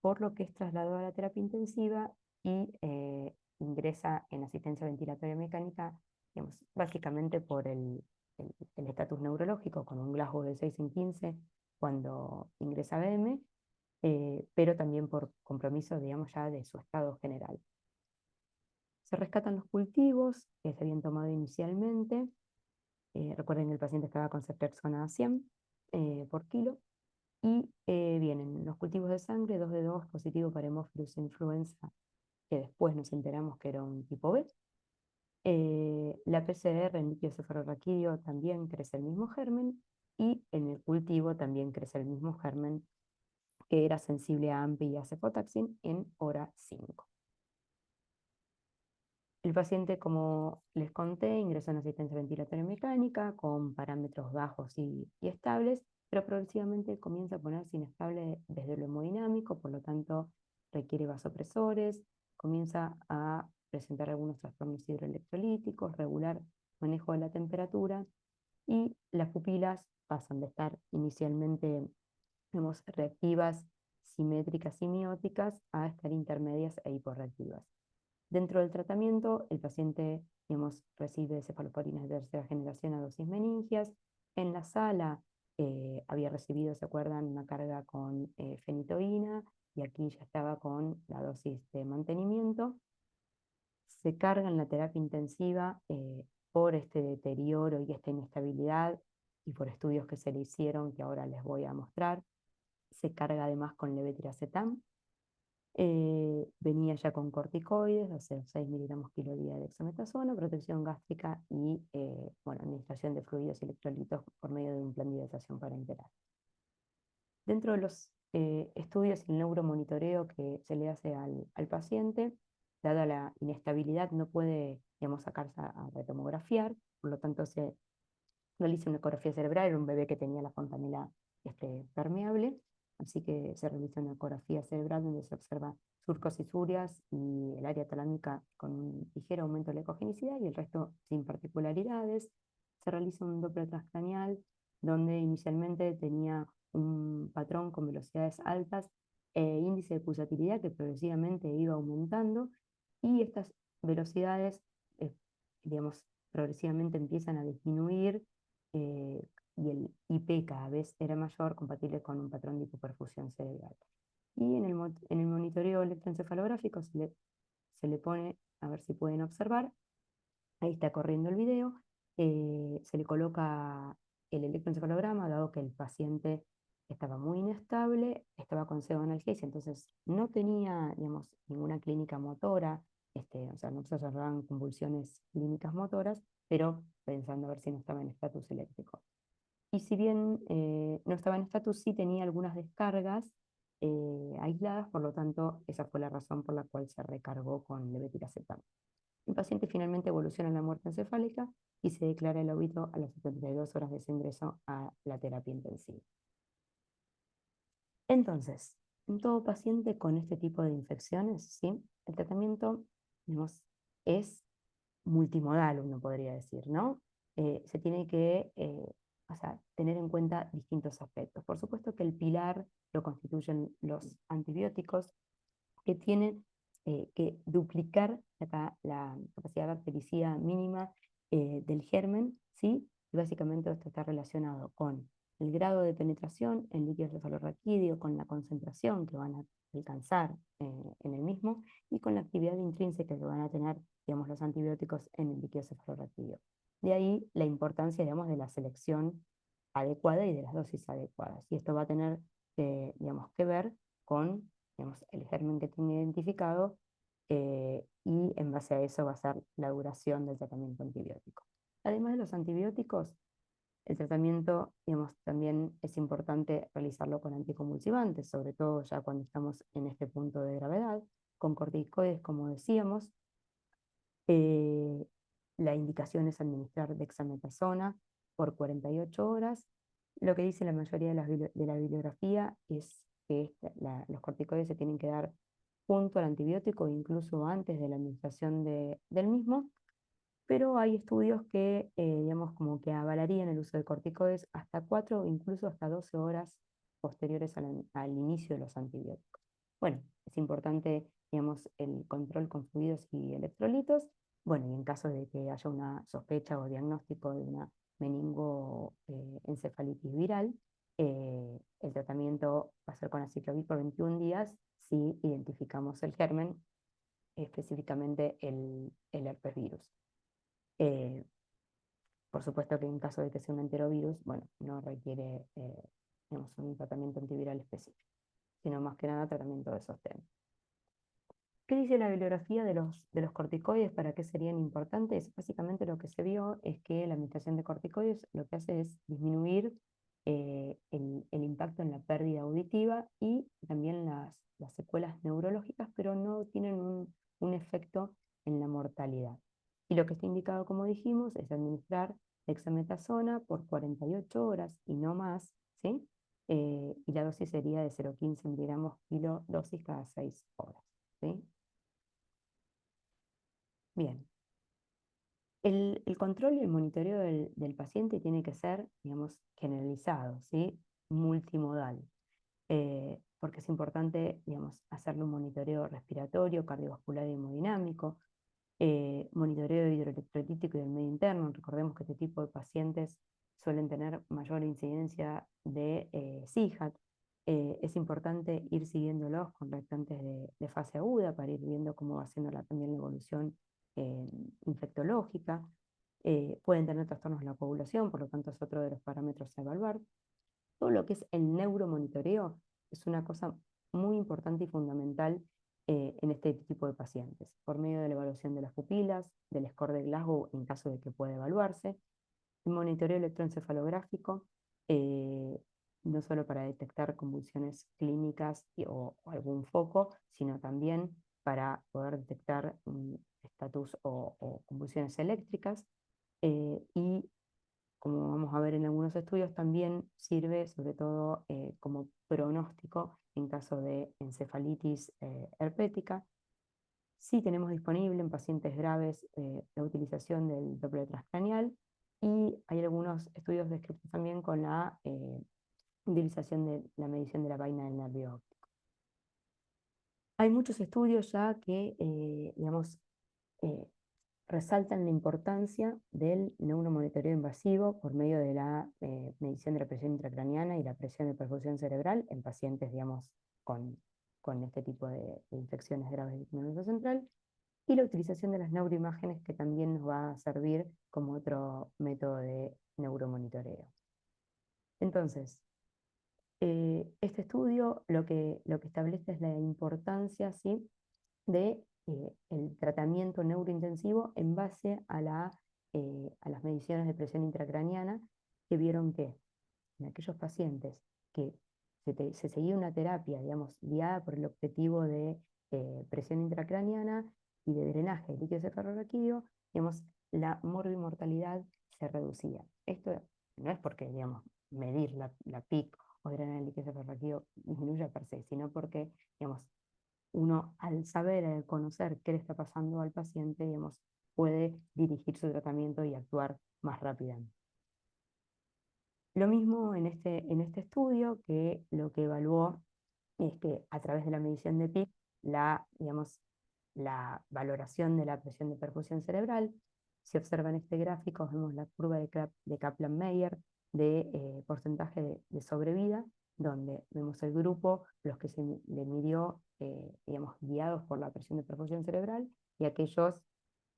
por lo que es trasladado a la terapia intensiva y ingresa en asistencia ventilatoria mecánica, digamos, básicamente por el estatus neurológico, con un Glasgow de 6 en 15 cuando ingresa a BM, pero también por compromiso, digamos, ya de su estado general. Se rescatan los cultivos que se habían tomado inicialmente. Recuerden que el paciente estaba con ceftriaxona 100 por kilo. Y vienen los cultivos de sangre, 2 de 2 positivo para hemófilus influenza, que después nos enteramos que era un tipo B. La PCR en líquido cefalorraquídeo también crece el mismo germen, y en el cultivo también crece el mismo germen que era sensible a AMPI y a cefotaxin en hora 5. El paciente, como les conté, ingresó en asistencia ventilatoria mecánica con parámetros bajos y estables, pero progresivamente comienza a ponerse inestable desde lo hemodinámico, por lo tanto requiere vasopresores, comienza a presentar algunos trastornos hidroelectrolíticos, regular manejo de la temperatura, y las pupilas pasan de estar inicialmente, vemos, reactivas, simétricas y mióticas, a estar intermedias e hiporreactivas. Dentro del tratamiento, el paciente, digamos, recibe cefalosporinas de tercera generación a dosis meningias. En la sala había recibido, ¿se acuerdan?, una carga con fenitoína, y aquí ya estaba con la dosis de mantenimiento. Se carga en la terapia intensiva por este deterioro y esta inestabilidad, y por estudios que se le hicieron, que ahora les voy a mostrar. Se carga además con levetiracetam. Venía ya con corticoides, o sea, 6 miligramos kilo día de dexametasona, protección gástrica y bueno, administración de fluidos y electrolitos por medio de un plan de hidratación parenteral. Dentro de los estudios y el neuromonitoreo que se le hace al paciente, dada la inestabilidad, no puede, digamos, sacarse a retomografiar, por lo tanto se realiza una ecografía cerebral, era un bebé que tenía la fontanela permeable, así que se realiza una ecografía cerebral donde se observa surcos y surias y el área talámica con un ligero aumento de la ecogenicidad y el resto sin particularidades. Se realiza un Doppler transcranial donde inicialmente tenía un patrón con velocidades altas e índice de pulsatilidad que progresivamente iba aumentando y estas velocidades, eh, digamos, progresivamente empiezan a disminuir y el IP cada vez era mayor, compatible con un patrón de hipoperfusión cerebral. Y en el monitoreo electroencefalográfico se le pone, a ver si pueden observar, ahí está corriendo el video, se le coloca el electroencefalograma, dado que el paciente estaba muy inestable, estaba con pseudoanalgesia, entonces no tenía, digamos, ninguna clínica motora, o sea, no se observaban convulsiones clínicas motoras, pero pensando a ver si no estaba en estatus eléctrico. Y si bien no estaba en estatus, sí tenía algunas descargas aisladas, por lo tanto, esa fue la razón por la cual se recargó con levetiracetam. El paciente finalmente evoluciona en la muerte encefálica y se declara el óbito a las 72 horas de su ingreso a la terapia intensiva. Entonces, en todo paciente con este tipo de infecciones, ¿sí? El tratamiento, digamos, es multimodal, uno podría decir, ¿no? Se tiene que o sea, tener en cuenta distintos aspectos. Por supuesto que el pilar lo constituyen los antibióticos, que tienen que duplicar la capacidad bactericida mínima del germen, ¿sí? Y básicamente esto está relacionado con el grado de penetración en líquido cefalorraquídeo, con la concentración que van a alcanzar en el mismo y con la actividad intrínseca que van a tener, digamos, los antibióticos en el líquido cefalorraquídeo. De ahí la importancia, digamos, de la selección adecuada y de las dosis adecuadas. Y esto va a tener, digamos, que ver con, digamos, el germen que tiene identificado y en base a eso va a ser la duración del tratamiento antibiótico. Además de los antibióticos, el tratamiento, digamos, también es importante realizarlo con anticonvulsivantes, sobre todo ya cuando estamos en este punto de gravedad, con corticoides, como decíamos. Eh, la indicación es administrar dexametasona por 48 horas. Lo que dice la mayoría de la bibliografía es que los corticoides se tienen que dar junto al antibiótico, incluso antes de la administración del mismo, pero hay estudios que, digamos, como que avalarían el uso de corticoides hasta 4 o incluso hasta 12 horas posteriores al inicio de los antibióticos. Bueno, es importante, digamos, el control con fluidos y electrolitos. Bueno, y en caso de que haya una sospecha o diagnóstico de una meningoencefalitis viral, el tratamiento va a ser con aciclovir por 21 días si identificamos el germen, específicamente el herpes virus. Eh, por supuesto que en caso de que sea un enterovirus, bueno, no requiere digamos, un tratamiento antiviral específico, sino más que nada tratamiento de sostén. ¿Qué dice la bibliografía de los corticoides? ¿Para qué serían importantes? Básicamente lo que se vio es que la administración de corticoides lo que hace es disminuir el impacto en la pérdida auditiva y también las secuelas neurológicas, pero no tienen un efecto en la mortalidad. Y lo que está indicado, como dijimos, es administrar dexametasona por 48 horas y no más, ¿sí? Y la dosis sería de 0,15 miligramos kilo dosis cada 6 horas, ¿sí? Bien, el control y el monitoreo del paciente tiene que ser, digamos, generalizado, ¿sí? Multimodal, porque es importante, digamos, hacerle un monitoreo respiratorio, cardiovascular y hemodinámico, monitoreo hidroelectrolítico y del medio interno. Recordemos que este tipo de pacientes suelen tener mayor incidencia de CIJAT. Es importante ir siguiéndolos con reactantes de fase aguda para ir viendo cómo va siendo también la evolución eh, infectológica. Pueden tener trastornos de la coagulación, por lo tanto es otro de los parámetros a evaluar. Todo lo que es el neuromonitoreo es una cosa muy importante y fundamental en este tipo de pacientes, por medio de la evaluación de las pupilas, del score de Glasgow en caso de que pueda evaluarse, el monitoreo electroencefalográfico, eh, no solo para detectar convulsiones clínicas o algún foco, sino también para poder detectar estatus o convulsiones eléctricas. Y como vamos a ver en algunos estudios, también sirve sobre todo como pronóstico en caso de encefalitis herpética. Sí tenemos disponible en pacientes graves la utilización del Doppler transcranial, y hay algunos estudios descritos también con la utilización de la medición de la vaina del nervio óptico. Hay muchos estudios ya que, digamos, eh, resaltan la importancia del neuromonitoreo invasivo por medio de la medición de la presión intracraniana y la presión de perfusión cerebral en pacientes, digamos, con este tipo de infecciones graves del nervio central, y la utilización de las neuroimágenes, que también nos va a servir como otro método de neuromonitoreo. Entonces, este estudio lo que establece es la importancia, ¿sí?, de el tratamiento neurointensivo en base a las mediciones de presión intracraniana, que vieron que en aquellos pacientes que se seguía una terapia, digamos, guiada por el objetivo de presión intracraniana y de drenaje de líquido cefalorraquídeo, digamos, la morbimortalidad se reducía. Esto no es porque, digamos, medir la PIC o drenar el líquido cefalorraquídeo disminuya per se, sino porque, digamos, uno, al saber, al conocer qué le está pasando al paciente, digamos, puede dirigir su tratamiento y actuar más rápidamente. Lo mismo en este estudio, que lo que evaluó es que a través de la medición de PIC, digamos, la valoración de la presión de perfusión cerebral. Si observan este gráfico, vemos la curva de Kaplan-Meier de porcentaje de sobrevida, donde vemos el grupo, los que se le midió, digamos, guiados por la presión de perfusión cerebral, y aquellos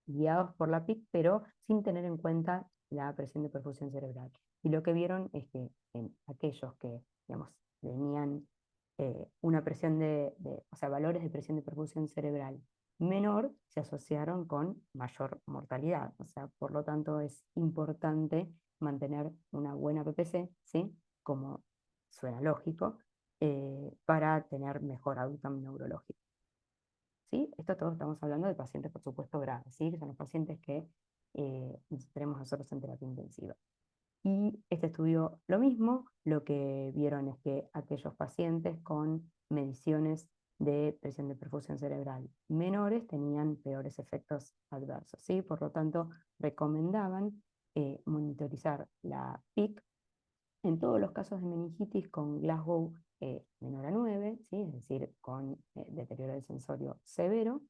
guiados por la PIC, pero sin tener en cuenta la presión de perfusión cerebral. Y lo que vieron es que en aquellos que, digamos, tenían una presión o sea, valores de presión de perfusión cerebral menor, se asociaron con mayor mortalidad. O sea, por lo tanto, es importante mantener una buena PPC, ¿sí?, como suena lógico, para tener mejor outcome neurológico. ¿Sí? Esto todo estamos hablando de pacientes, por supuesto, graves, ¿sí?, que son los pacientes que tenemos nosotros en terapia intensiva. Y este estudio, lo mismo, lo que vieron es que aquellos pacientes con mediciones de presión de perfusión cerebral menores tenían peores efectos adversos, ¿sí? Por lo tanto, recomendaban monitorizar la PIC en todos los casos de meningitis con Glasgow menor a 9, ¿sí?, es decir, con deterioro del sensorio severo,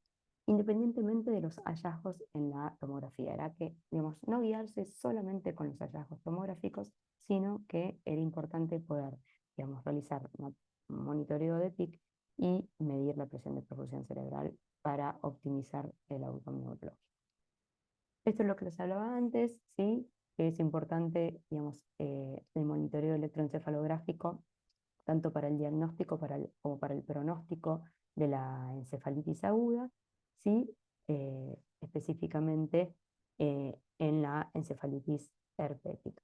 independientemente de los hallazgos en la tomografía. Era que, digamos, no guiarse solamente con los hallazgos tomográficos, sino que era importante poder, digamos, realizar un monitoreo de PIC y medir la presión de perfusión cerebral para optimizar el outcome neurológico. Esto es lo que les hablaba antes, ¿sí?, que es importante, digamos, el monitoreo electroencefalográfico, tanto para el diagnóstico como para el pronóstico de la encefalitis aguda, ¿sí?, específicamente en la encefalitis herpética.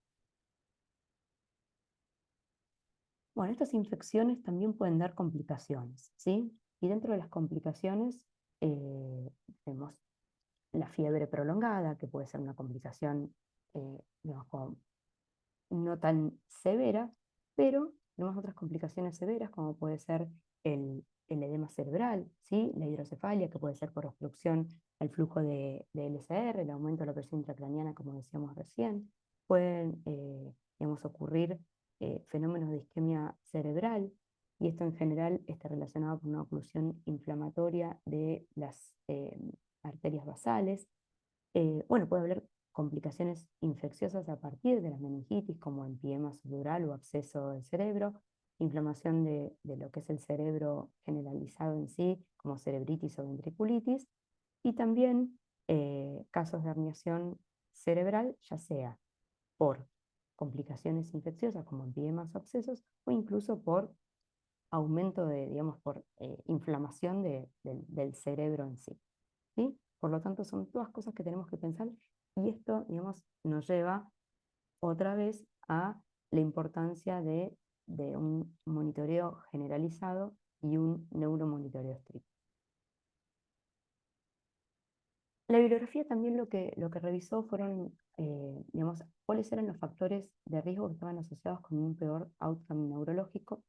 Bueno, estas infecciones también pueden dar complicaciones, ¿sí? Y dentro de las complicaciones vemos la fiebre prolongada, que puede ser una complicación, digamos, no tan severa, pero tenemos otras complicaciones severas, como puede ser el edema cerebral, ¿sí?, la hidrocefalia, que puede ser por obstrucción al flujo de LCR, el aumento de la presión intracraniana, como decíamos recién. Pueden, digamos, ocurrir fenómenos de isquemia cerebral, y esto en general está relacionado con una oclusión inflamatoria de las arterias basales. Bueno, puede haber complicaciones infecciosas a partir de las meningitis, como empiema subdural o absceso del cerebro, inflamación de lo que es el cerebro generalizado en sí, como cerebritis o ventriculitis, y también casos de herniación cerebral, ya sea por complicaciones infecciosas como empiemas o abscesos, o incluso por aumento digamos, por inflamación del cerebro en sí, ¿sí? Por lo tanto, son todas cosas que tenemos que pensar, y esto, digamos, nos lleva otra vez a la importancia de de un monitoreo generalizado y un neuromonitoreo estricto. La bibliografía también lo que revisó fueron, digamos, cuáles eran los factores de riesgo que estaban asociados con un peor outcome neurológico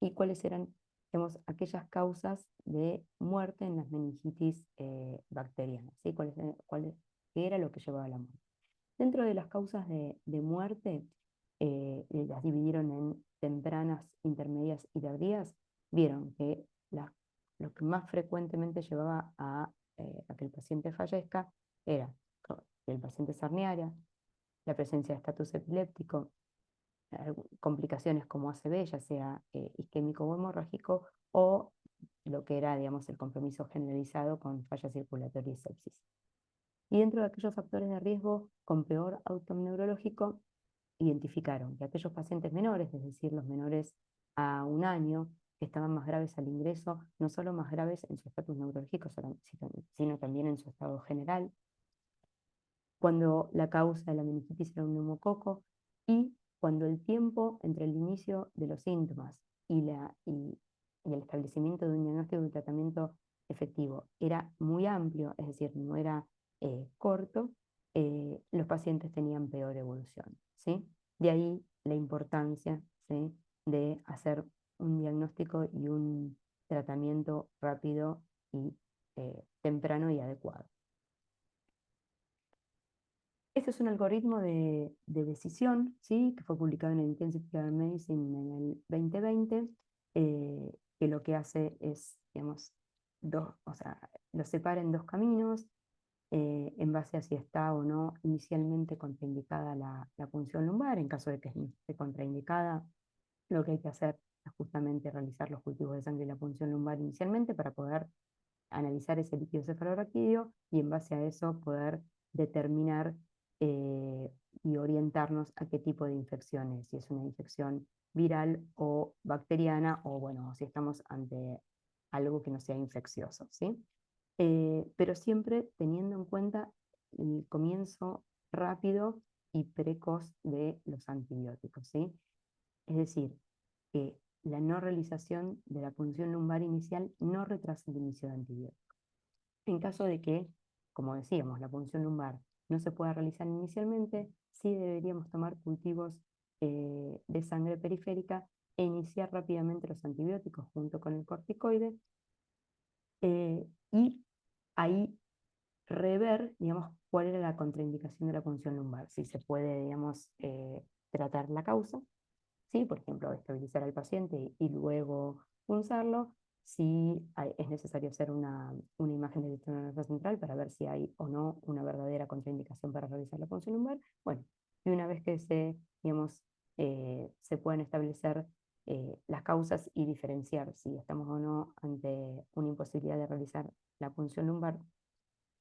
y cuáles eran, digamos, aquellas causas de muerte en las meningitis bacterianas, ¿sí? ¿Qué era lo que llevaba a la muerte? Dentro de las causas de muerte, las dividieron en tempranas, intermedias y tardías. Vieron que lo que más frecuentemente llevaba a que el paciente fallezca era que el paciente se herniara, la presencia de estatus epiléptico, complicaciones como ACV, ya sea isquémico o hemorrágico, o lo que era, digamos, el compromiso generalizado con falla circulatoria y sepsis. Y dentro de aquellos factores de riesgo con peor outcome neurológico, identificaron que aquellos pacientes menores, es decir, los menores a 1 año, que estaban más graves al ingreso, no solo más graves en su estatus neurológico, sino también en su estado general, cuando la causa de la meningitis era un neumococo y cuando el tiempo entre el inicio de los síntomas y el establecimiento de un diagnóstico y un tratamiento efectivo era muy amplio, es decir, no era corto, los pacientes tenían peor evolución, ¿sí? De ahí la importancia, ¿sí?, de hacer un diagnóstico y un tratamiento rápido y temprano y adecuado. Este es un algoritmo de decisión, ¿sí?, que fue publicado en el Intensive Care Medicine en el 2020, que lo que hace es, digamos, o sea, lo separa en 2 caminos, en base a si está o no inicialmente contraindicada la punción lumbar. En caso de que esté contraindicada, lo que hay que hacer es justamente realizar los cultivos de sangre y la punción lumbar inicialmente para poder analizar ese líquido cefalorraquídeo y en base a eso poder determinar y orientarnos a qué tipo de infecciones, si es una infección viral o bacteriana, o bueno, si estamos ante algo que no sea infeccioso, ¿sí? Pero siempre teniendo en cuenta el comienzo rápido y precoz de los antibióticos, ¿sí? Es decir, que la no realización de la punción lumbar inicial no retrasa el inicio de antibióticos. En caso de que, como decíamos, la punción lumbar no se pueda realizar inicialmente, sí deberíamos tomar cultivos de sangre periférica e iniciar rápidamente los antibióticos junto con el corticoide, y ahí rever, digamos, cuál era la contraindicación de la punción lumbar, si se puede, digamos, tratar la causa, ¿sí? Por ejemplo, estabilizar al paciente y luego punzarlo, si es necesario hacer una imagen del sistema nervioso central para ver si hay o no una verdadera contraindicación para realizar la punción lumbar. Bueno, y una vez que digamos, se pueden establecer las causas y diferenciar si estamos o no ante una imposibilidad de realizar la punción lumbar,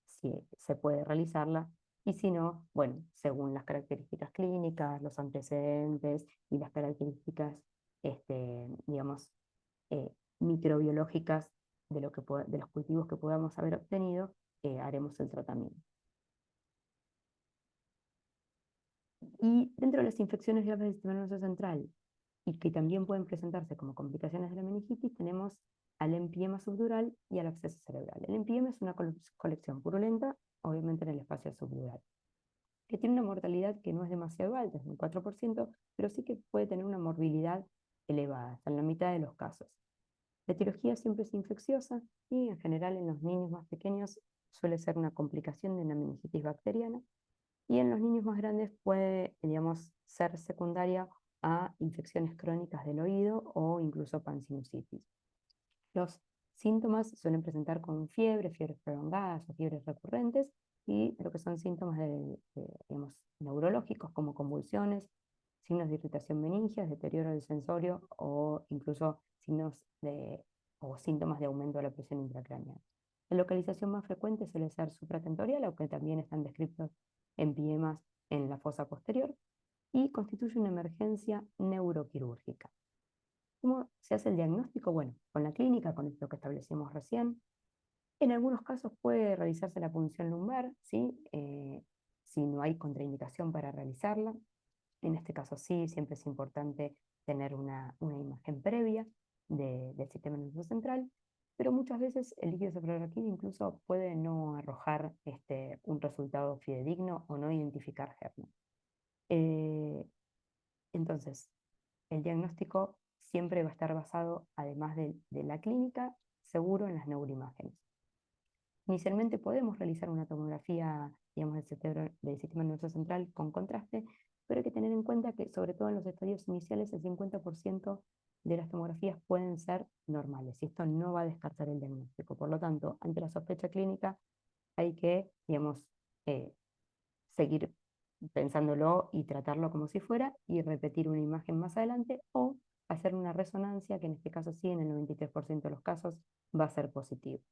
si se puede realizarla, y si no, bueno, según las características clínicas, los antecedentes y las características, digamos, microbiológicas de los cultivos que podamos haber obtenido, haremos el tratamiento. Y dentro de las infecciones graves del sistema nervioso central, y que también pueden presentarse como complicaciones de la meningitis, tenemos al empiema subdural y al absceso cerebral. El empiema es una colección purulenta, obviamente en el espacio subdural, que tiene una mortalidad que no es demasiado alta, es un 4%, pero sí que puede tener una morbilidad elevada, hasta en la mitad de los casos. La etiología siempre es infecciosa y en general en los niños más pequeños suele ser una complicación de una meningitis bacteriana, y en los niños más grandes puede, digamos, ser secundaria a infecciones crónicas del oído o incluso pansinusitis. Los síntomas suelen presentar con fiebres prolongadas o fiebres recurrentes, y lo que son síntomas digamos, neurológicos como convulsiones, signos de irritación meningia, deterioro del sensorio o incluso o síntomas de aumento de la presión intracraneal. La localización más frecuente suele ser supratentorial, aunque también están descritos empiemas en la fosa posterior, y constituye una emergencia neuroquirúrgica. ¿Cómo se hace el diagnóstico? Bueno, con la clínica, con lo que establecimos recién. En algunos casos puede realizarse la punción lumbar, ¿sí? Si no hay contraindicación para realizarla. En este caso sí, siempre es importante tener una imagen previa del sistema nervioso central, pero muchas veces el líquido cefalorraquídeo incluso puede no arrojar un resultado fidedigno o no identificar germen. Entonces, el diagnóstico siempre va a estar basado, además de la clínica, seguro en las neuroimágenes. Inicialmente podemos realizar una tomografía, digamos, del sistema nervioso central con contraste, pero hay que tener en cuenta que, sobre todo en los estadios iniciales, el 50% de las tomografías pueden ser normales, y esto no va a descartar el diagnóstico. Por lo tanto, ante la sospecha clínica, hay que, digamos, seguir pensándolo y tratarlo como si fuera, y repetir una imagen más adelante, o hacer una resonancia, que en este caso sí, en el 93% de los casos, va a ser positivo.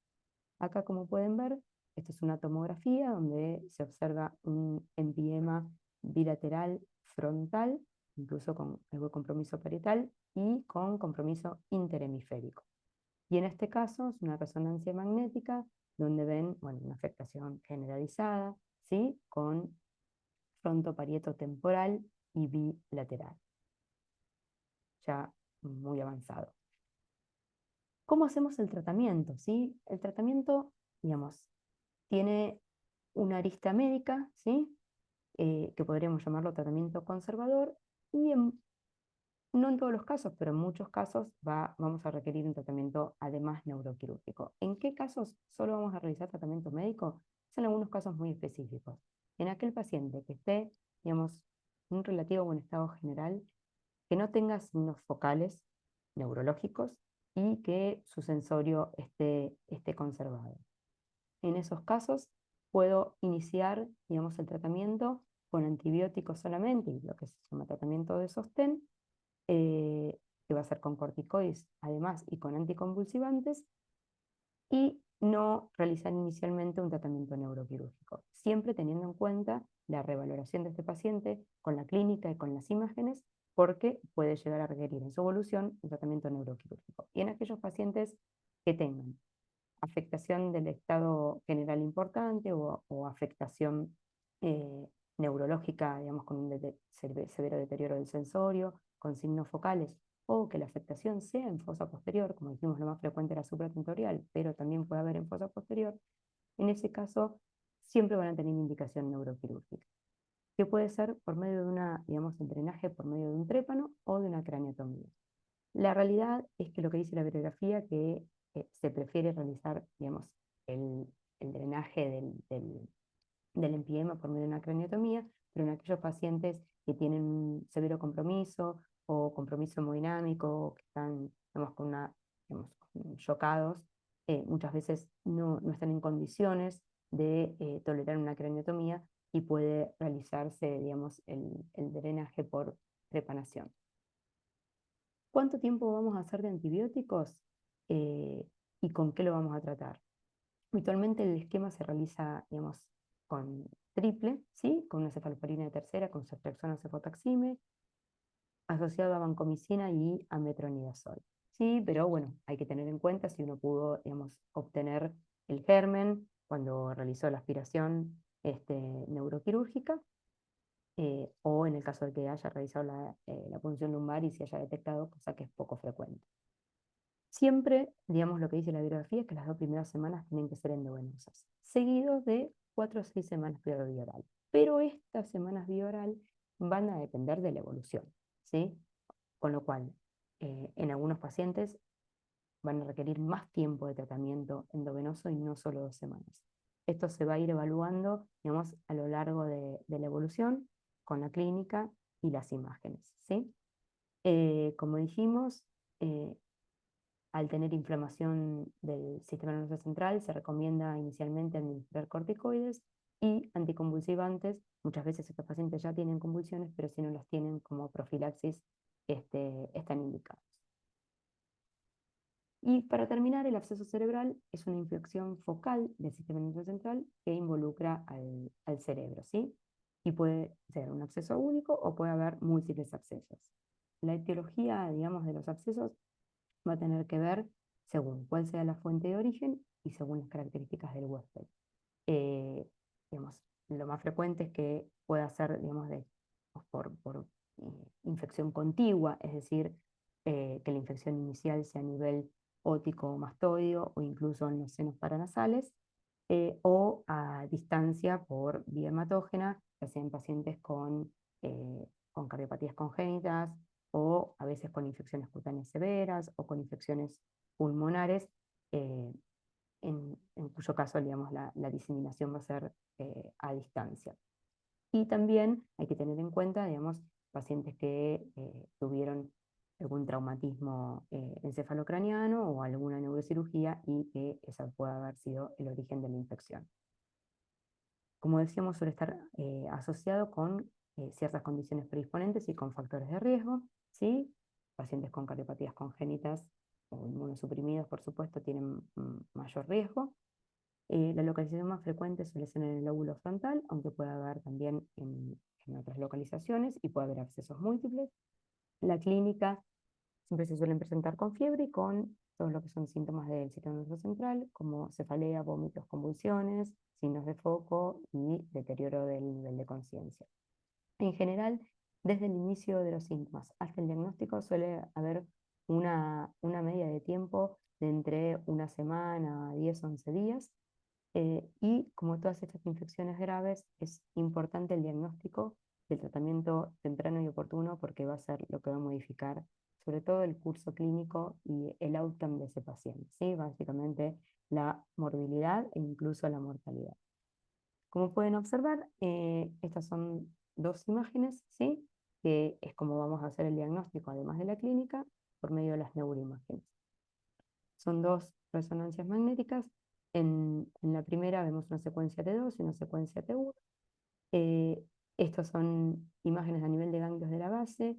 Acá, como pueden ver, esta es una tomografía donde se observa un empiema bilateral frontal, incluso con algo de compromiso parietal y con compromiso interhemisférico. Y en este caso es una resonancia magnética donde ven, bueno, una afectación generalizada, ¿sí? Con frontoparieto temporal y bilateral, ya muy avanzado. ¿Cómo hacemos el tratamiento? ¿Sí? El tratamiento, digamos, tiene una arista médica, ¿sí? Que podríamos llamarlo tratamiento conservador, y no en todos los casos, pero en muchos casos vamos a requerir un tratamiento además neuroquirúrgico. ¿En qué casos solo vamos a realizar tratamiento médico? Son algunos casos muy específicos. En aquel paciente que esté, digamos, en un relativo buen estado general, que no tenga signos focales neurológicos y que su sensorio esté conservado. En esos casos puedo iniciar, digamos, el tratamiento con antibióticos solamente, y lo que se llama tratamiento de sostén, que va a ser con corticoides además y con anticonvulsivantes, y no realizar inicialmente un tratamiento neuroquirúrgico, siempre teniendo en cuenta la revaloración de este paciente con la clínica y con las imágenes, porque puede llegar a requerir en su evolución un tratamiento neuroquirúrgico. Y en aquellos pacientes que tengan afectación del estado general importante, o afectación neurológica, digamos, con un severo deterioro del sensorio, con signos focales, o que la afectación sea en fosa posterior, como dijimos, lo más frecuente era supratentorial, pero también puede haber en fosa posterior. En ese caso siempre van a tener indicación neuroquirúrgica, que puede ser por medio de digamos, un drenaje por medio de un trépano o de una craneotomía. La realidad es que lo que dice la bibliografía, que se prefiere realizar, digamos, el, el drenaje del empiema por medio de una craniotomía, pero en aquellos pacientes que tienen un severo compromiso o compromiso hemodinámico, que están, digamos, digamos, chocados, muchas veces no están en condiciones de tolerar una craniotomía, y puede realizarse, digamos, el drenaje por trepanación. ¿Cuánto tiempo vamos a hacer de antibióticos? ¿Y con qué lo vamos a tratar? Habitualmente el esquema se realiza, digamos, con triple, ¿sí? Con una cefalosporina de tercera, con ceftriaxona o cefotaxime, asociado a vancomicina y a metronidazol. Sí, pero bueno, hay que tener en cuenta si uno pudo, digamos, obtener el germen cuando realizó la aspiración neuroquirúrgica, o en el caso de que haya realizado la punción lumbar y se haya detectado, cosa que es poco frecuente. Siempre, digamos, lo que dice la bibliografía es que las 2 primeras semanas tienen que ser endovenosas, seguidos de 4 o 6 semanas vía bioral. Pero estas semanas vía oral van a depender de la evolución, ¿sí? Con lo cual, en algunos pacientes van a requerir más tiempo de tratamiento endovenoso y no solo 2 semanas. Esto se va a ir evaluando, digamos, a lo largo de la evolución con la clínica y las imágenes, ¿sí? Como dijimos, al tener inflamación del sistema nervioso central, se recomienda inicialmente administrar corticoides y anticonvulsivantes. Muchas veces estos pacientes ya tienen convulsiones, pero si no las tienen como profilaxis, están indicados. Y para terminar, el absceso cerebral es una infección focal del sistema nervioso central que involucra al cerebro, ¿sí? Y puede ser un absceso único o puede haber múltiples abscesos. La etiología, digamos, de los abscesos va a tener que ver según cuál sea la fuente de origen y según las características del huésped. Digamos, lo más frecuente es que pueda ser, digamos, por infección contigua, es decir, que la infección inicial sea a nivel ótico o mastoideo o incluso en los senos paranasales, o a distancia por vía hematógena, ya sea en pacientes con cardiopatías congénitas o a veces con infecciones cutáneas severas o con infecciones pulmonares, eh, en cuyo caso, digamos, la diseminación va a ser a distancia. Y también hay que tener en cuenta, digamos, pacientes que tuvieron algún traumatismo encefalocraniano o alguna neurocirugía y que esa puede haber sido el origen de la infección. Como decíamos, suele estar asociado con ciertas condiciones predisponentes y con factores de riesgo, ¿sí? Pacientes con cardiopatías congénitas o inmunosuprimidos, por supuesto, tienen mayor riesgo. La localización más frecuente suele ser en el lóbulo frontal, aunque puede haber también en otras localizaciones y puede haber abscesos múltiples. La clínica siempre se suelen presentar con fiebre y con todo lo que son síntomas del sistema nervioso central, como cefalea, vómitos, convulsiones, signos de foco y deterioro del nivel de conciencia. En general, desde el inicio de los síntomas hasta el diagnóstico suele haber una media de tiempo de entre una semana a 10 o 11 días. Y como todas estas infecciones graves, es importante el diagnóstico del tratamiento temprano y oportuno porque va a ser lo que va a modificar sobre todo el curso clínico y el outcome de ese paciente, ¿sí? Básicamente la morbilidad e incluso la mortalidad. Como pueden observar, estas son dos imágenes, ¿sí? Que es como vamos a hacer el diagnóstico, además de la clínica, por medio de las neuroimágenes. Son dos resonancias magnéticas. En la primera vemos una secuencia T2 y una secuencia T1. Estas son imágenes a nivel de ganglios de la base,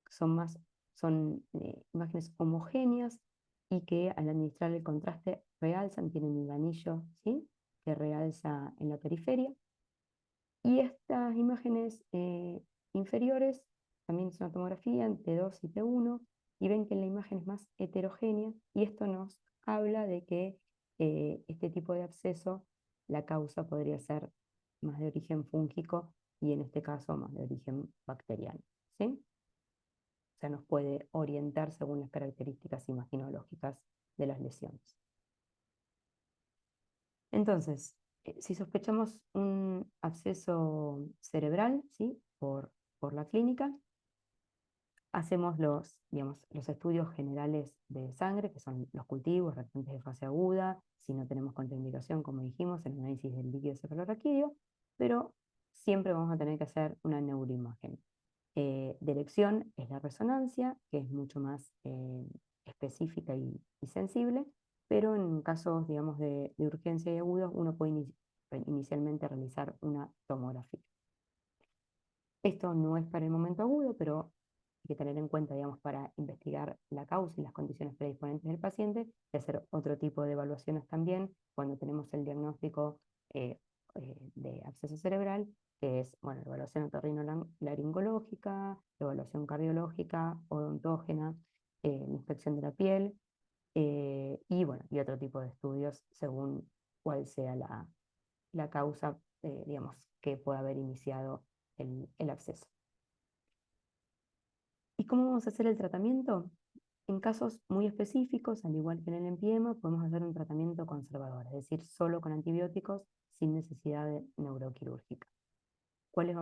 son imágenes homogéneas y que al administrar el contraste realzan, tienen un anillo, ¿sí? Que realza en la periferia. Y estas imágenes inferiores también es una tomografía en T2 y T1 y ven que la imagen es más heterogénea y esto nos habla de que este tipo de absceso, la causa podría ser más de origen fúngico y en este caso más de origen bacteriano, ¿sí? O sea, nos puede orientar según las características imaginológicas de las lesiones. Entonces, si sospechamos un absceso cerebral, ¿sí? por la clínica, hacemos digamos, los estudios generales de sangre, que son los cultivos, reactantes de fase aguda, si no tenemos contraindicación, como dijimos, el análisis del líquido cefalorraquídeo, pero siempre vamos a tener que hacer una neuroimagen. De elección es la resonancia, que es mucho más específica y sensible, pero en casos, digamos, de urgencia y agudos, uno puede inicialmente realizar una tomografía. Esto no es para el momento agudo, pero hay que tener en cuenta, digamos, para investigar la causa y las condiciones predisponentes del paciente, y hacer otro tipo de evaluaciones también cuando tenemos el diagnóstico de absceso cerebral, que es, bueno, la evaluación otorrinolaringológica, evaluación cardiológica, odontógena, inspección de la piel, y, bueno, y otro tipo de estudios según cuál sea la causa, digamos, que pueda haber iniciado el absceso. ¿Y cómo vamos a hacer el tratamiento? En casos muy específicos, al igual que en el empiema, podemos hacer un tratamiento conservador, es decir, solo con antibióticos sin necesidad de neuroquirúrgica. ¿Cuáles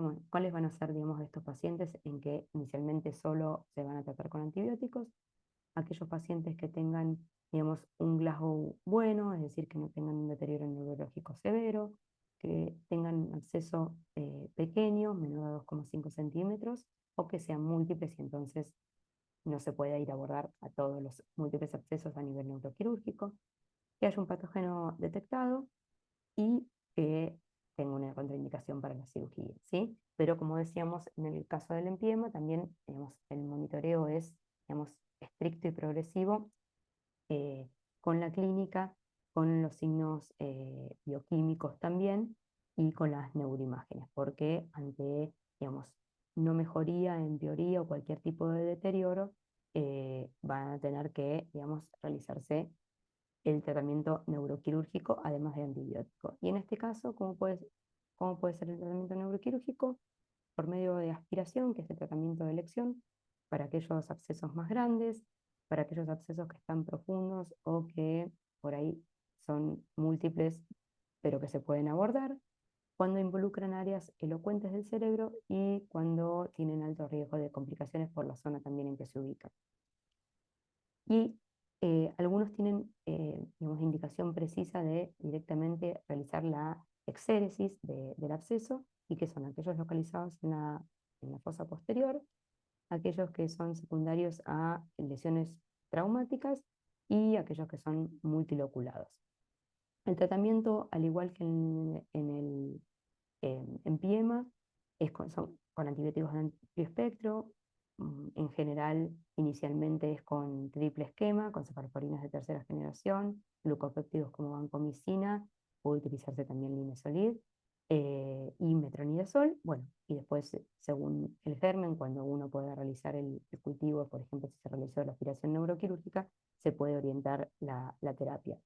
van a ser, digamos, de estos pacientes en que inicialmente solo se van a tratar con antibióticos? Aquellos pacientes que tengan, digamos, un Glasgow bueno, es decir, que no tengan un deterioro neurológico severo, que tengan absceso pequeño, menor a 2,5 centímetros, o que sean múltiples y entonces no se puede ir a abordar a todos los múltiples abscesos a nivel neuroquirúrgico, que haya un patógeno detectado y que tenga una contraindicación para la cirugía, ¿sí? Pero como decíamos, en el caso del empiema, también digamos, el monitoreo es digamos, estricto y progresivo eh, con la clínica, con los signos bioquímicos también y con las neuroimágenes, porque ante, digamos, no mejoría, empeoría o cualquier tipo de deterioro, van a tener que, digamos, realizarse el tratamiento neuroquirúrgico además de antibiótico. Y en este caso, cómo puede ser el tratamiento neuroquirúrgico? por medio de aspiración, que es el tratamiento de elección, para aquellos abscesos más grandes, para aquellos abscesos que están profundos o que por ahí son múltiples, pero que se pueden abordar, cuando involucran áreas elocuentes del cerebro y cuando tienen alto riesgo de complicaciones por la zona también en que se ubican. Y algunos tienen, digamos, indicación precisa de directamente realizar la exéresis del absceso, y que son aquellos localizados en la fosa posterior, aquellos que son secundarios a lesiones traumáticas y aquellos que son multiloculados. El tratamiento, al igual que en el empiema, son con antibióticos de amplio espectro. En general, inicialmente es con triple esquema, con cefaloporinas de tercera generación, glucopéptidos como vancomicina, puede utilizarse también linezolid, y metronidazol. Bueno, y después, según el germen, cuando uno pueda realizar el cultivo, por ejemplo, si se realizó la aspiración neuroquirúrgica, se puede orientar la terapia.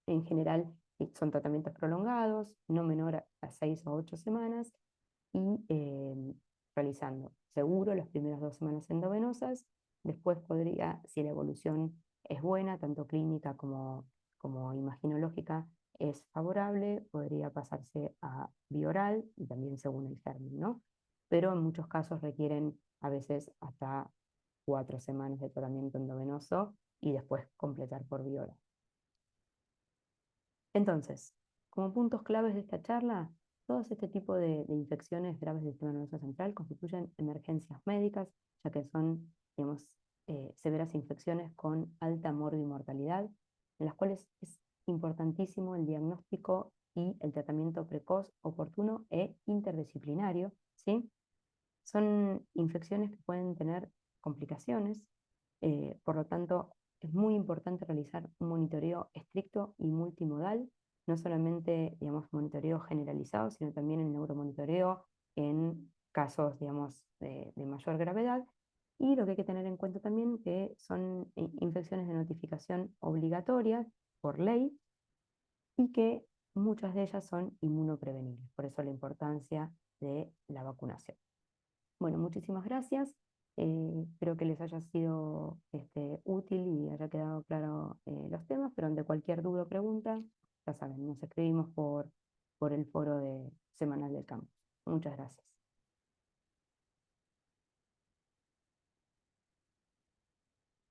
En general, son tratamientos prolongados, no menor a 6 o 8 semanas, y realizando seguro las primeras 2 semanas endovenosas. Después podría, si la evolución es buena, tanto clínica como imaginológica es favorable, podría pasarse a bioral y también según el germen, ¿no? Pero en muchos casos requieren a veces hasta 4 semanas de tratamiento endovenoso y después completar por bioral. Entonces, como puntos claves de esta charla, todos este tipo de infecciones graves del sistema nervioso central constituyen emergencias médicas, ya que son, digamos, severas infecciones con alta mortalidad, en las cuales es importantísimo el diagnóstico y el tratamiento precoz, oportuno e interdisciplinario, ¿sí? Son infecciones que pueden tener complicaciones, por lo tanto es muy importante realizar un monitoreo estricto y multimodal, no solamente, digamos, monitoreo generalizado, sino también el neuromonitoreo en casos, digamos, de mayor gravedad. Y lo que hay que tener en cuenta también que son infecciones de notificación obligatoria por ley, y que muchas de ellas son inmunoprevenibles, por eso la importancia de la vacunación. Bueno, muchísimas gracias. Espero que les haya sido útil y haya quedado claro los temas, pero ante cualquier duda o pregunta, ya saben, nos escribimos por el foro semanal del campus. Muchas gracias.